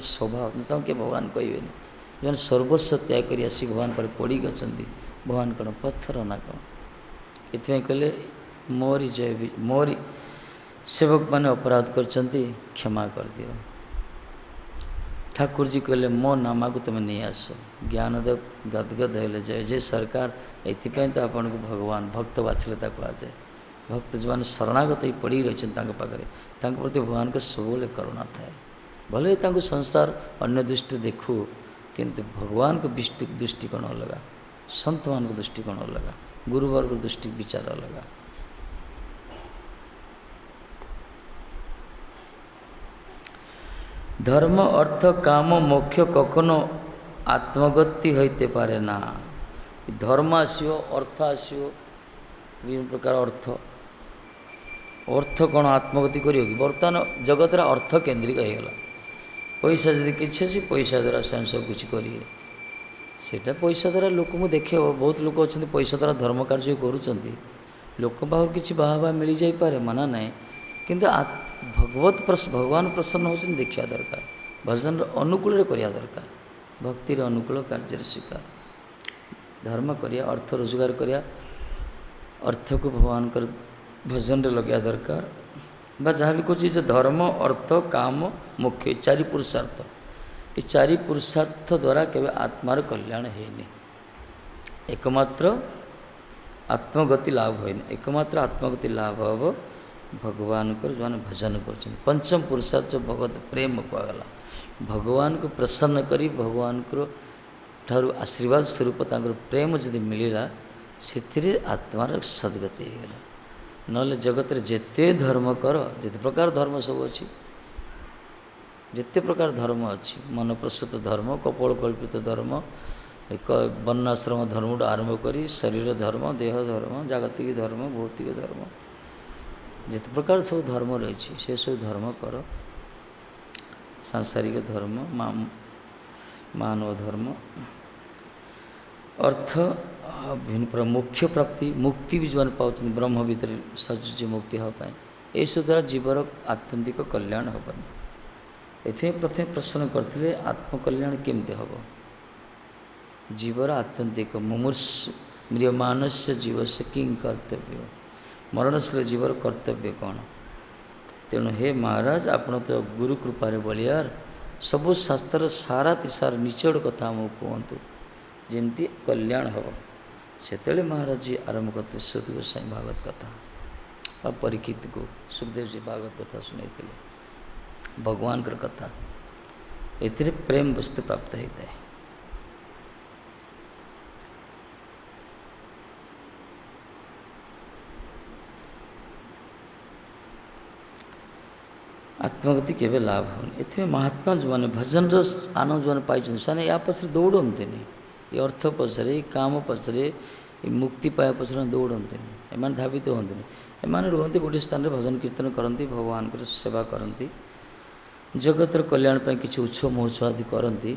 स्वभाव किए भगवान कहे जो सर्वस्व त्याग कर आसी भगवान पर पड़ी गई भगवान कौन पत्थर ना कौन ये कहले मोरी जय मोरी सेवक मैंने अपराध कर क्षमा कर दियो। ठाकुर जी कहले मो नामा को तुम नहीं आस ज्ञानदेव गदगद है जय जय सरकार ये तो आपन को भगवान भक्त बाछलता कहुए भक्त जो मैंने शरणागत ही पड़ी रही पाखे प्रति भगवान को सब करुणा थाए भले संसार अन्य दृष्टि देखू किंतु भगवान को दृष्टिकोण अलग संत मान को दृष्टिकोण अलग गुरुवर्ग दृष्टि विचार अलग। धर्म अर्थ काम मोक्ष कखनो आत्मगति होते पारे ना धर्म आसो अर्थ आसो विभिन्न प्रकार अर्थ अर्थ कौन आत्मगति करियो कि बर्तमान जगत अर्थ केन्द्रिक होगा पैसा जब किसी अच्छी पैसा द्वारा स्वयं सब किसी करेंगे सेटा पैसा द्वारा लोक को देखे बहुत लोक अच्छा पैसा द्वारा धर्म कार्य करुँच लोक पाख किसी बाहा मिल जापे मना ना किंतु भगवान प्रसन्न होती देखा दरकार भजन अनुकूल करिया दरकार भक्तिर अनुकूल कार्य स्वीकार धर्म करिया अर्थ रोजगार करिया अर्थ को भगवान कर भजन लगे दरकार बा जहाँ भी कुछ धर्म अर्थ काम मुख्य 4 पुरुषार्थ ये 4 पुरुषार्थ द्वारा केवल आत्मार कल्याण है एकमात्र आत्मगति लाभ है एकमात्र आत्मगति लाभ हम भगवान को जो भजन कर पंचम पुरुषार्थ जो भगवत प्रेम कहगला भगवान को प्रसन्न करी भगवान को ठार आशीर्वाद स्वरूप प्रेम जदि मिलला से आत्मार सद्गति होगा ना जगत जेते धर्म कर जिते प्रकार धर्म सब अच्छी जिते प्रकार धर्म अच्छी मन प्रसूत धर्म कपोल कल्पित धर्म एक वर्णाश्रम धर्म आरंभ करी शरीर धर्म देह धर्म जागतिक धर्म भौतिक धर्म जिते प्रकार सब धर्म रही से सब धर्म कर सांसारिक धर्म मानव धर्म अर्थ भिन्न प्रकार मोक्ष प्राप्ति मुक्ति भी जो पाँच ब्रह्म भीतर सचुच मुक्ति हाँ एसबू द्वारा जीवर आत्यंतिक कल्याण हेबनी। ये प्रथम प्रश्न करते आत्मकल्याण केमती हम जीवर आत्यंतिक मुमूर्ष म्रियमानस्य जीव से किं कर्तव्य मरणशील जीवर कर्तव्य कौन। तेणु हे महाराज आपण तो गुरु कृपारे बलियार सबु शास्त्र सारा तिसार निचड़ कथा आमको कहतु जमती कल्याण हम। से महाराज जी आरंभ करते सुखदेव गोस्वामी भागवत कथा और परीक्षित को सुखदेव जी भागवत कथा शुणी भगवान कथा ए प्रेम वस्तु प्राप्त होता है। आत्मगति केवे लाभ होनी। ए महात्मा जो मैंने भजन रस आनंद जो पाई से या पचर दौड़ते ये अर्थ पचरे काम पचरे मुक्ति पाया पचर दौड़ते एम धावित हमें एम रुहति गोटे स्थान भजन कीर्तन करती भगवान सेवा करती जगतर कल्याण पर किसी उत्सव महोत्सव आदि करती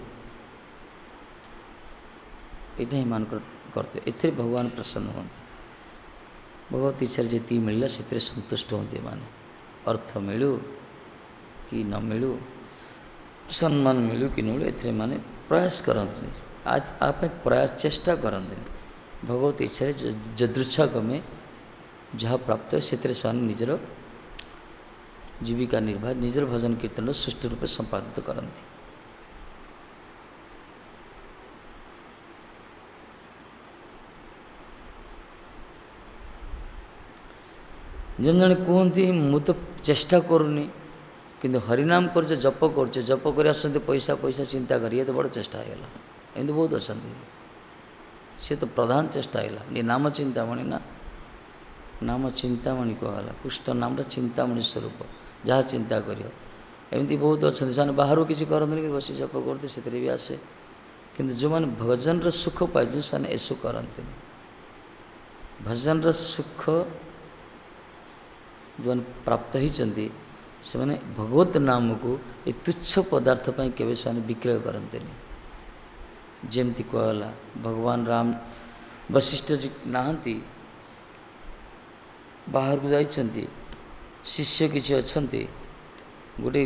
यहाँ ही मान करते ए भगवान प्रसन्न हमें भगवत इच्छा जी मिलला से संतुष्ट होते माने अर्थ मिलू कि न मिलू सम्मान मिलू कि न मिलू ए माने प्रयास करते आज आप प्रयास चेष्टा करते भगवत इच्छा जदृच्छा क्रमे जहाँ प्राप्त है से स्वामी निजर जीविका निर्वाह निजर भजन कीर्तन सुष्ठु रूप संपादित करती। जन जन कहते मु तो चेष्टा करूनी किंतु हरिनाम कर जप कर जप कर पैसा पैसा चिंता कर तो बड़ चेष्टा होगा एमती बहुत अच्छा सी तो प्रधान चेष्टा है नाम चिंतामणि ना नाम चिंतामणि कहला कृष्ण नाम चिंतामणि स्वरूप जहाँ चिंता करियो एमती बहुत अच्छा से बाहर किसी करते कि बस जप करते से भी आसे किंतु जो मैंने भजन सुख पाई से एसु करते भजन सुख जो प्राप्त होती से मैंने भगवत नाम को ये तुच्छ पदार्थ पर केवे से विक्रय करते जमती कहला भगवान राम वशिष्ठ जी नहांती बाहर को जाइछंती शिष्य किसी अच्छा गोटे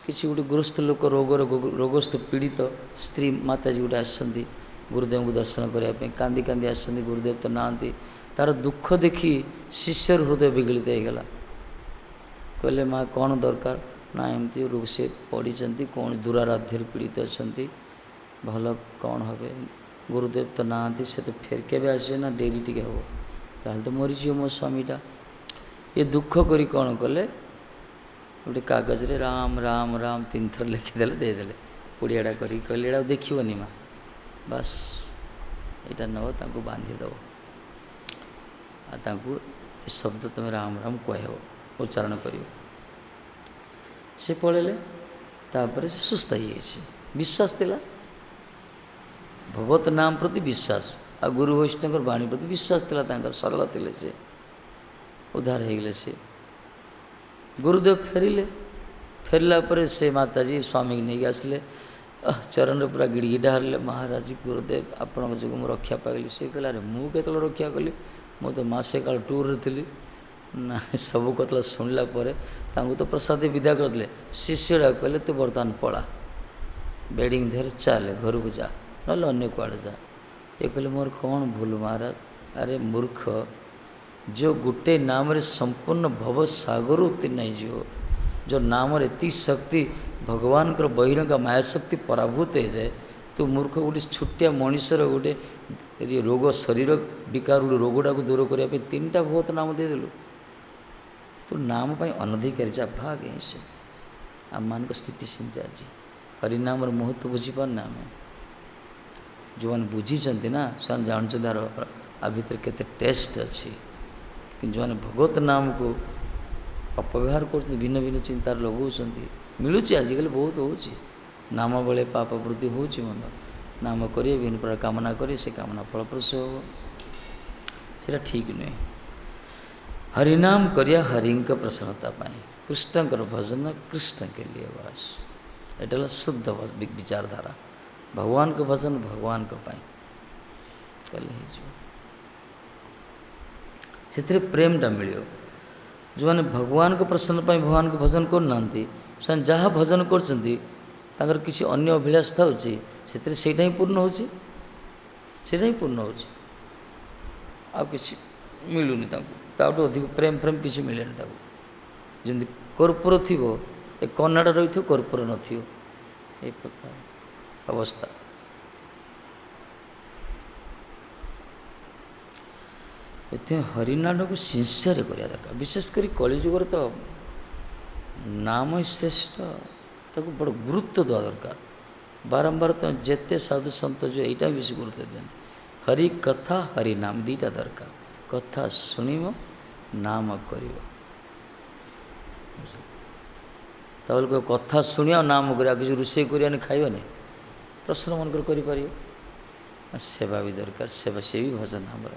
किसी गोटे गृहस्थ लोक रोगस्थ पीड़ित स्त्री माताजी गोटे आसती गुरुदेव को दर्शन करने कांदी कांदी आसती गुरुदेव तो नहांती तार दुख देखी शिष्यर हृदय विगलित होगला कहले माँ कौन दरकार ना एमती रोग से पड़ी कौन दुराराध्य पीड़ित अच्छा भल कौन हे गुरुदेव तो नहांती से तो फेर के आसे ना डेरी टी हम ताल तो मरीज मो स्वामीटा ये दुख करी कौन कले गोटे कागज रे राम राम राम 3 थर लिखिदेले देदेले पुड़ियाटा करी कहले एटा देखिबनी माँ बस यहाँ नव ताको बांधीदेव आताको शब्द तुम राम राम कह उच्चारण कर से पड़े तापर से सुस्थ हो विश्वास थिला भगवत नाम प्रति विश्वास आ गुरु वैष्णव वाणी प्रति विश्वास थिला सरल थिले से उद्धार हो गले से गुरुदेव फेरिले फेरला पर से माताजी स्वामी नहीं आसले चरण पूरा गिड़गिड़ा हारे महाराज गुरुदेव आपण जो मुझे रक्षा पाइली से कहला अरे मुझे रक्षा कली मु तो मसे काल टूर थी ना सब कतला शुणला तो प्रसाद विदा करदे शिष्यड़ा कहले तू बर्तमान पला बेडिंग धर चल घर को जा ना अन्य कुआड़े जा ये कहले मोर कौन भूल महाराज अरे मूर्ख जो गोटे नाम रे संपूर्ण भव सागर उत्तीर्ण हो जो नाम एति शक्ति भगवान को बहिरंग माया शक्ति पराभूत हो जाए तो मूर्ख गोटे छुटिया मनीषर गोटे रोग शरीर विकार गोटे रोगटा को दूर करने 3टा भगवत नाम देदेलु तो नाम पर अनधिकारी जा भाग है से आम मान स्थिति सेमती आज हरिनाम महत्व बुझीपारना आम जो मैंने बुझी ना से जानते आ भर के टेस्ट अच्छी कि जो मैंने भगवत नाम को अपव्यवहार कर भिन्न भिन्न चिंतार लगाऊँ मिलूँ आजिकल बहुत हो नाम बेले पाप वृद्धि हो मन नाम करें विभिन्न प्रकार कामना करें से कामना फलप्रसू हो सीटा ठीक नुहे हरिनाम करिया हरि प्रसन्नता पाई कृष्ण भजन कृष्ण के लिए बस एटा शुद्ध विचारधारा भगवान को भजन भगवान को पाई कल से प्रेमटा मिल जो मैंने भगवान को प्रसन्न पाई भगवान को भजन करना से जहाँ भजन कर किसी अन्य अभिलाष था से ही पूर्ण होटा ही पूर्ण हो मिलूनी ताकू अधिक प्रेम प्रेम किसी मिले जमी कर्पूर थी ए कन्नाड़ रही थो कर्पूर न प्रकार अवस्था ये हरिनाम को सिंसियर करा दरकार विशेषकर कलिजुगर तो नाम ही श्रेष्ठ ताको बड़ गुरुत्व देवा दरकार बारंबार तो जिते साधु सत जो यहाँ बेस गुरुत्व दिखाते हरि कथा हरिनाम दीटा दरकार कथा शुणव नाम कर कथा शुणिया नाम कर किसी रोषे कर खाइबा नहीं प्रश्न मनकर कर सेवा भी दरकार सेवा से भी भजन आमर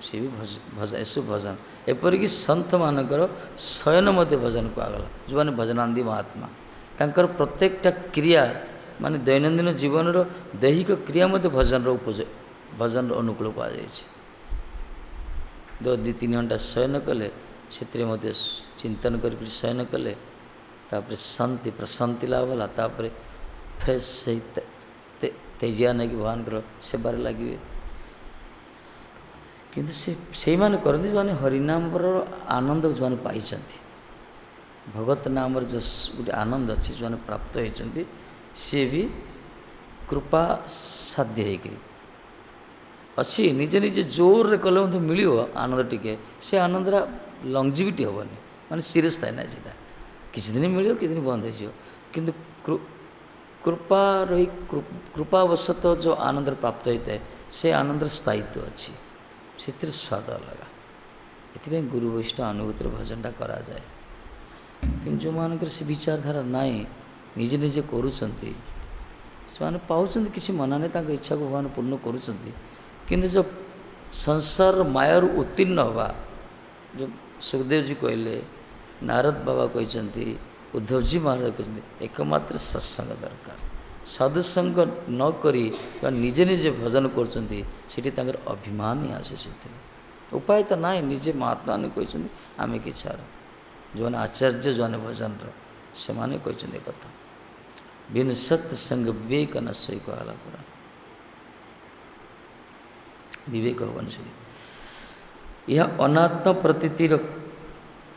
सी भी भजन एसु भजन एपरिक सन्थ मानकर शयन मध्य भजन को आगला जो मैंने भजनांदी महात्मा तांकर प्रत्येकटा क्रिया माने दैनंदिन जीवन दैहिक क्रिया मध्य भजन भजन अनुकूल कहुई दो दी तीन घंटा शयन कले से चिंतन कर शयन कले तापर शांति प्रशांति लाभ है तापर फ्रेश से तेजिया नहीं भगवान सेबार लगे किंतु से माने करते जो मैंने हरिनाम आनंद जो मैंने पाई भगवत नाम जो गोटे आनंद अच्छी जो मैंने प्राप्त होती सी भी कृपा साध्य अच्छी निजे निजे जोर रे कले मिल आनंद टिके से आनंद लंगजिविटी हेनी माने सीरियस थाए ना सीटा किसी दिन मिल कि दिन बंद हो किंतु कृपा रही कृपावशत जो आनंद प्राप्त होता है से आनंद स्थायित्व अच्छी से स्वाद अलग ये गुरु वैष्णव अनुभूति भजनटा करा जाए कि जो मानकर से विचारधारा नाई निजे निजे करुँचे से पाँच किसी मना नहीं इच्छा को भगवान पूर्ण करुँच जो संसार मायार उत्तीर्ण हवा जो सुखदेव जी कहले नारद बाबा कहते उद्धव जी महाराज कहते एकमात्र सत्संग दरकार साधुसंग न करी निजे निजे भजन कर अभिमान ही आसे से उपाय तो ना निजे महात्मा ने कहते आम कि जो मैंने आचार्य जो मैंने भजन से मैंने कहते कथा बिनु सत्संग विवेक न सही कहला पूरा विवेक हवन से यह अनात्म प्रतीतिर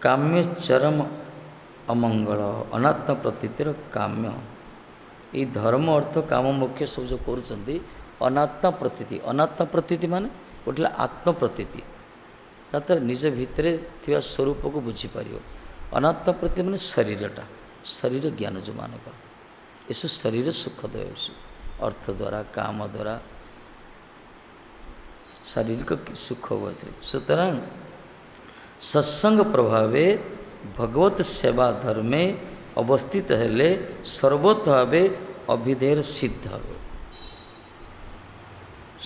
काम्य चरम अमंगल अनात्म प्रतीतिर काम्य ये धर्म अर्थ काम मोक्ष सब जो कर अनात्म प्रतीति माने गोटे आत्म प्रतीति तो निज भितर थिवा स्वरूप को बुझीपर अनात्म प्रतीति माने शरीरटा शरीर ज्ञान जो मानक ये शरीर सुख दे अर्थ द्वारा काम द्वारा शारीरिक सुख हो सुतरां सत्संग प्रभावे भगवत सेवा धर्मे अवस्थित हेले सर्वोत्त भावे अभिधेय सिद्ध हो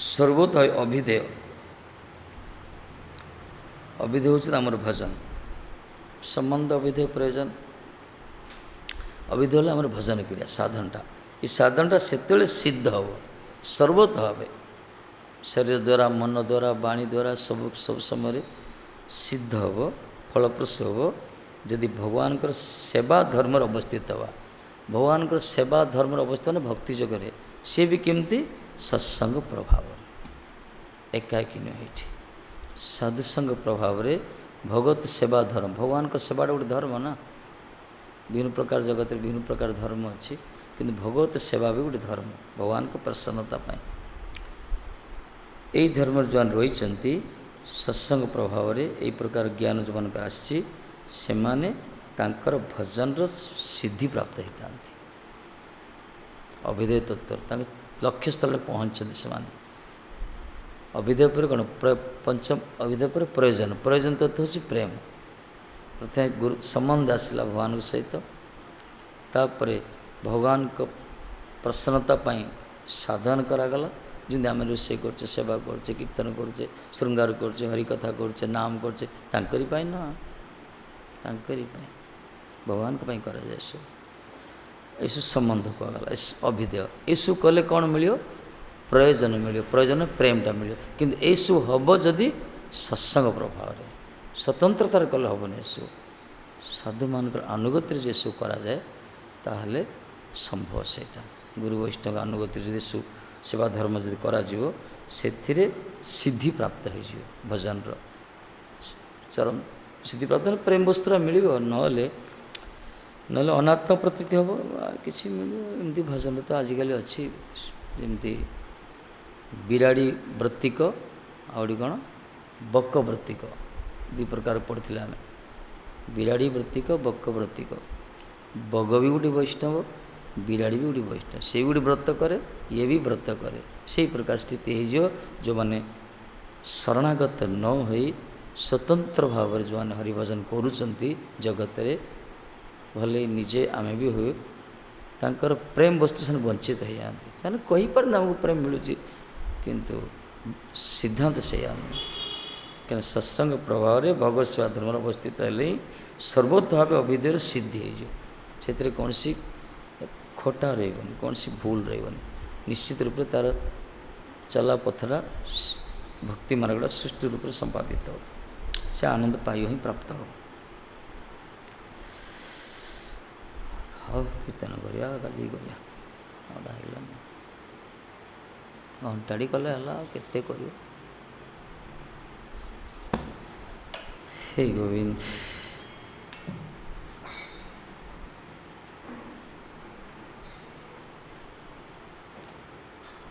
सर्वोत्त अभिधेय अभिधेय हूँ आमर भजन संबंध अभिधेय प्रयोजन अभिधेय आमर भजन क्रिया साधनटा ये साधनटा से सिद्ध हो सर्वोत्त भावे शरीर द्वारा मन द्वारा वाणी द्वारा सब समय सिद्ध हो फलप्रसूद हो यदि भगवान सेवा धर्म अवस्थित हवा भगवान सेवा धर्म अवस्थित भक्ति जगह सी भी केमती सत्संग प्रभाव एकाकी नुहे साधुसंग प्रभाव भगवत सेवा धर्म भगवान सेवाटा गोटे धर्म ना विभिन्न प्रकार जगत विभिन्न प्रकार धर्म अच्छी किंतु भगवत सेवा भी गोटे धर्म भगवान को प्रसन्नता पाए यही धर्म जो रही सत्संग प्रभाव यही प्रकार ज्ञान जो मन आसी से माने तांकर भजन सिद्धि प्राप्त होता अभिधेय तत्व लक्ष्य स्थल पहुँचते से अभिधेय पर कौन पंचम अभिधेय पर प्रयोजन प्रयोजन तत्व हूँ प्रेम प्रथम गुरु संबंध आसला भगवान सहित तापर भगवान को प्रसन्नता पाई साधन करागला जमी आम रोषे करचे सेवा करचे कीर्तन करचे श्रृंगार करचे हरिकथा करचे नाम करचे तांकरी पाई ना तांकरी पाई भगवान को पाई करा जाए ऐसु संबंध कहला अभिधेय ऐसु कले कौन मिलियो प्रयोजन मिलियो प्रयोजन प्रेमटा मिलियो किंतु ऐसु हम जदि सत्संग प्रभाव स्वतंत्रतार कले हेबन एसबू साधु मान अनुगति जे सब कराए ताहले संभव सेटा गुरु वैष्णव अनुगति जदि सेवा धर्म जदि करा से सिद्धि प्राप्त हो भजन चरम सिद्धि प्राप्त प्रेम वस्तुरा मिल ना अनात्म प्रतीति हम कि मिलती भजन तो आजिकल अच्छी जमी बिराड़ी वृत्तिक आउटी कौन बक वृत्तिक दु प्रकार पढ़ी आम बिराड़ी वृत्तिक बक वृत्तिक बग भी गोटे वैष्णव बिराड़ी भी गोटे वैष्णव से गोटे व्रत करे ये भी व्रत करे से प्रकार स्थिति हो जो मैंने शरणागत न हो स्वतंत्र भाव जो मैंने हरिभजन करुँच जगत रे भले निजे आम भी हुए तांकर प्रेम वस्तु से वंचित हो जाती कहीपर आमको प्रेम मिलूँ किंतु सिद्धांत से क्या सत्संग प्रभाव में भगवत सेवा धर्म अवस्थित हेले सर्वोत्त भाव अभिधेय सिद्धि हो कौन सी खोटा रही कौन सी भूल रही निश्चित रूप से तार चला पथरा भक्ति मार्गटा सुष्टु रूप से संपादित हो से आनंद पाई ही प्राप्त हो हाँ कीर्तन करिया गाली करिया घंटाड़ी कले केते कर हे गोविंद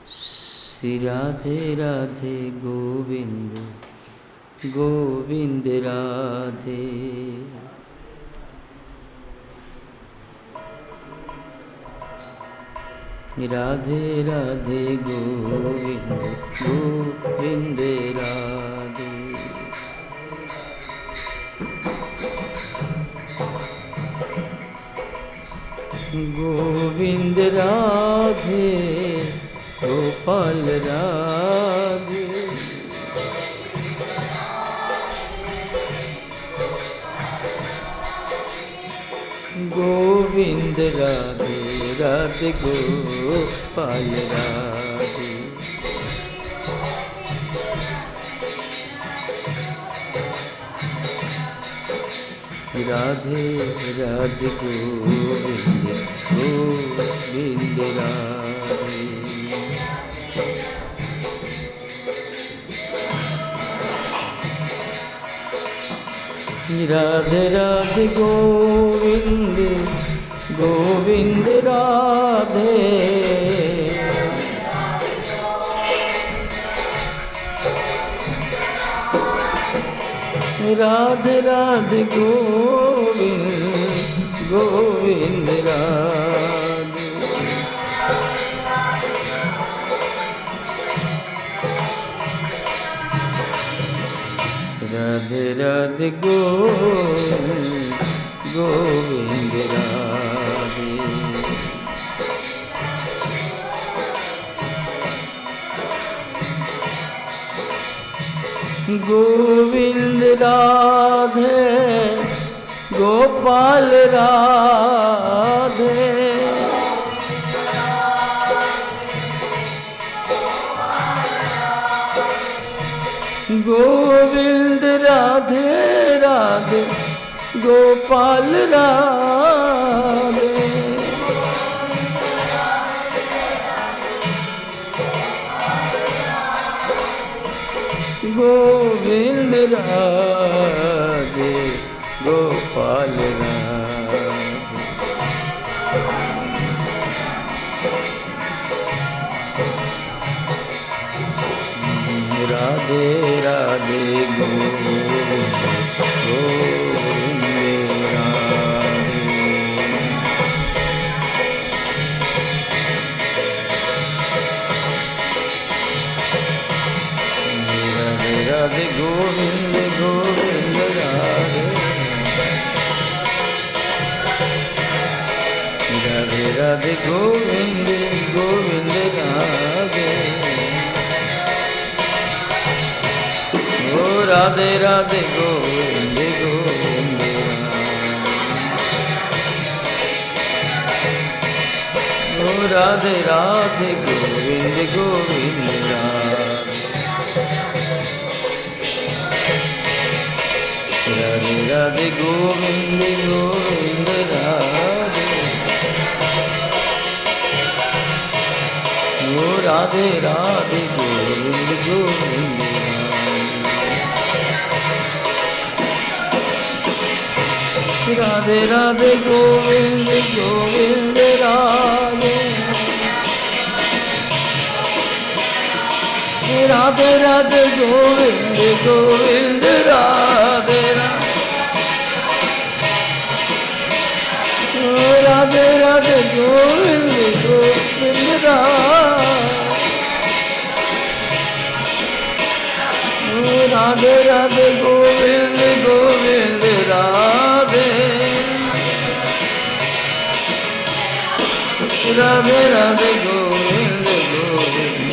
श्री राधे राधे गोविंद गोविंद राधे राधे राधे गोविंद गोविंद राधे गोविंद राधे गोपाल राधे गोविंद राधे राधे गोपाल राधे राधे राधे गोविंद गोविंद राधे राधे राधे गोविंद गोविंद राधे राधे राधे गोविंद गोविंद राधे राधे राधे गोविंद गोविंद राधे गोविंद राधे गोपाल राधे गोविंद राधे राधे गोपाल राधे गोविंद राधे गोपाल राधे राधे राधे गोविंद गोविंद राधे राधे गोविंद गोविंद राधे राधे राधे गोविंद गोविंद राधे ओ राधे राधे गोविंद गोविंद राधे ओ राधे राधे गोविंद गोविंद राधे राधे राधे गोविंद गोविंद राधे ओ राधे राधे गोविंद गोविंद राधे राधे गोविंद गोविंद राधे राधे राधे गोविंद गोविंद राधे राधे राधे गोविंद गोविंद राधे राधे गोविंद गोविंद राधे राधे राधे गोविंद गोविंद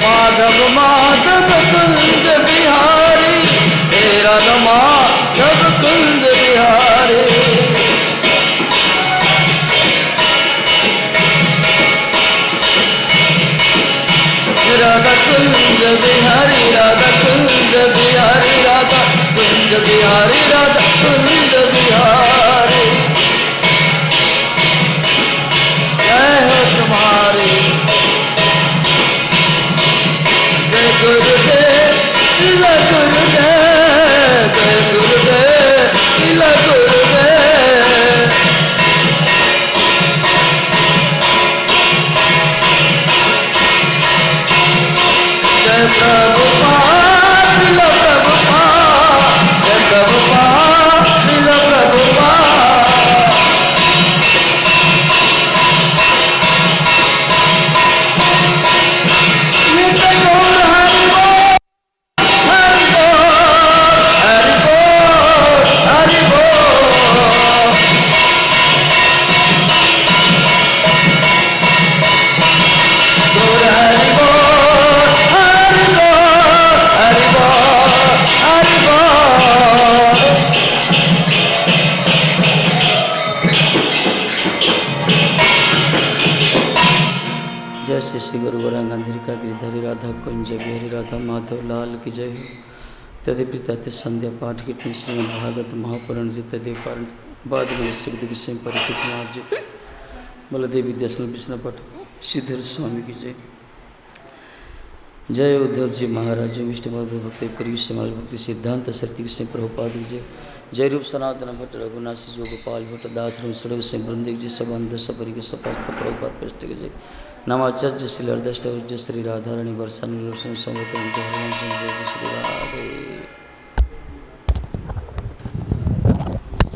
माधव माधव कुंज बिहारी, हे राधा माधव कुंज बिहारी। राधा कुंज बिहारी, राधा कुंज बिहारी, राधा कुंज बिहारी, राधा कुंज बिहारी। जय हो तुम्हारी, जय गुरुदेव तिला गुरुदेव, जय गुरुदेव तिला गुरुदेव। जय प्रभुपाद तिला प्रभुपाद, जय प्रभुपाद तिला प्रभुपाद। नित्य गौर हरि बोल, हरि बोल, हरि बोल, गौर हरि बोल, हरि बोल, हरि बोल। जय श्री श्री गुरु वरांगांधरी का गिरधारी राधा कुंज बिहारी, राधा माधव लाल की जय हो। तदपि तथ्य संध्या पाठ कीर्तन श्रीमद् भागवत महापुराण जी तदे पारण बाद में सुखद विषय परिचित जी बलदेव विद्यासन विष्णु पट श्रीधर स्वामी की जय। जय उद्धव जी महाराज, विष्णु भक्ति परिविष्माल भक्ति सिद्धांत शक्ति कृष्ण प्रभुपाद की जय। जय रूप सनातन भट्ट रघुनाथ जो गोपाल भट्ट दास रूप सड़क सिंह बृंदिक जी सबंध सपरि के सपास्त प्रभुपाद पृष्ठ की जय। नमाचार्य श्री हरदष्ट श्री राधा रानी वर्षा निरूपण संवत श्री राधे।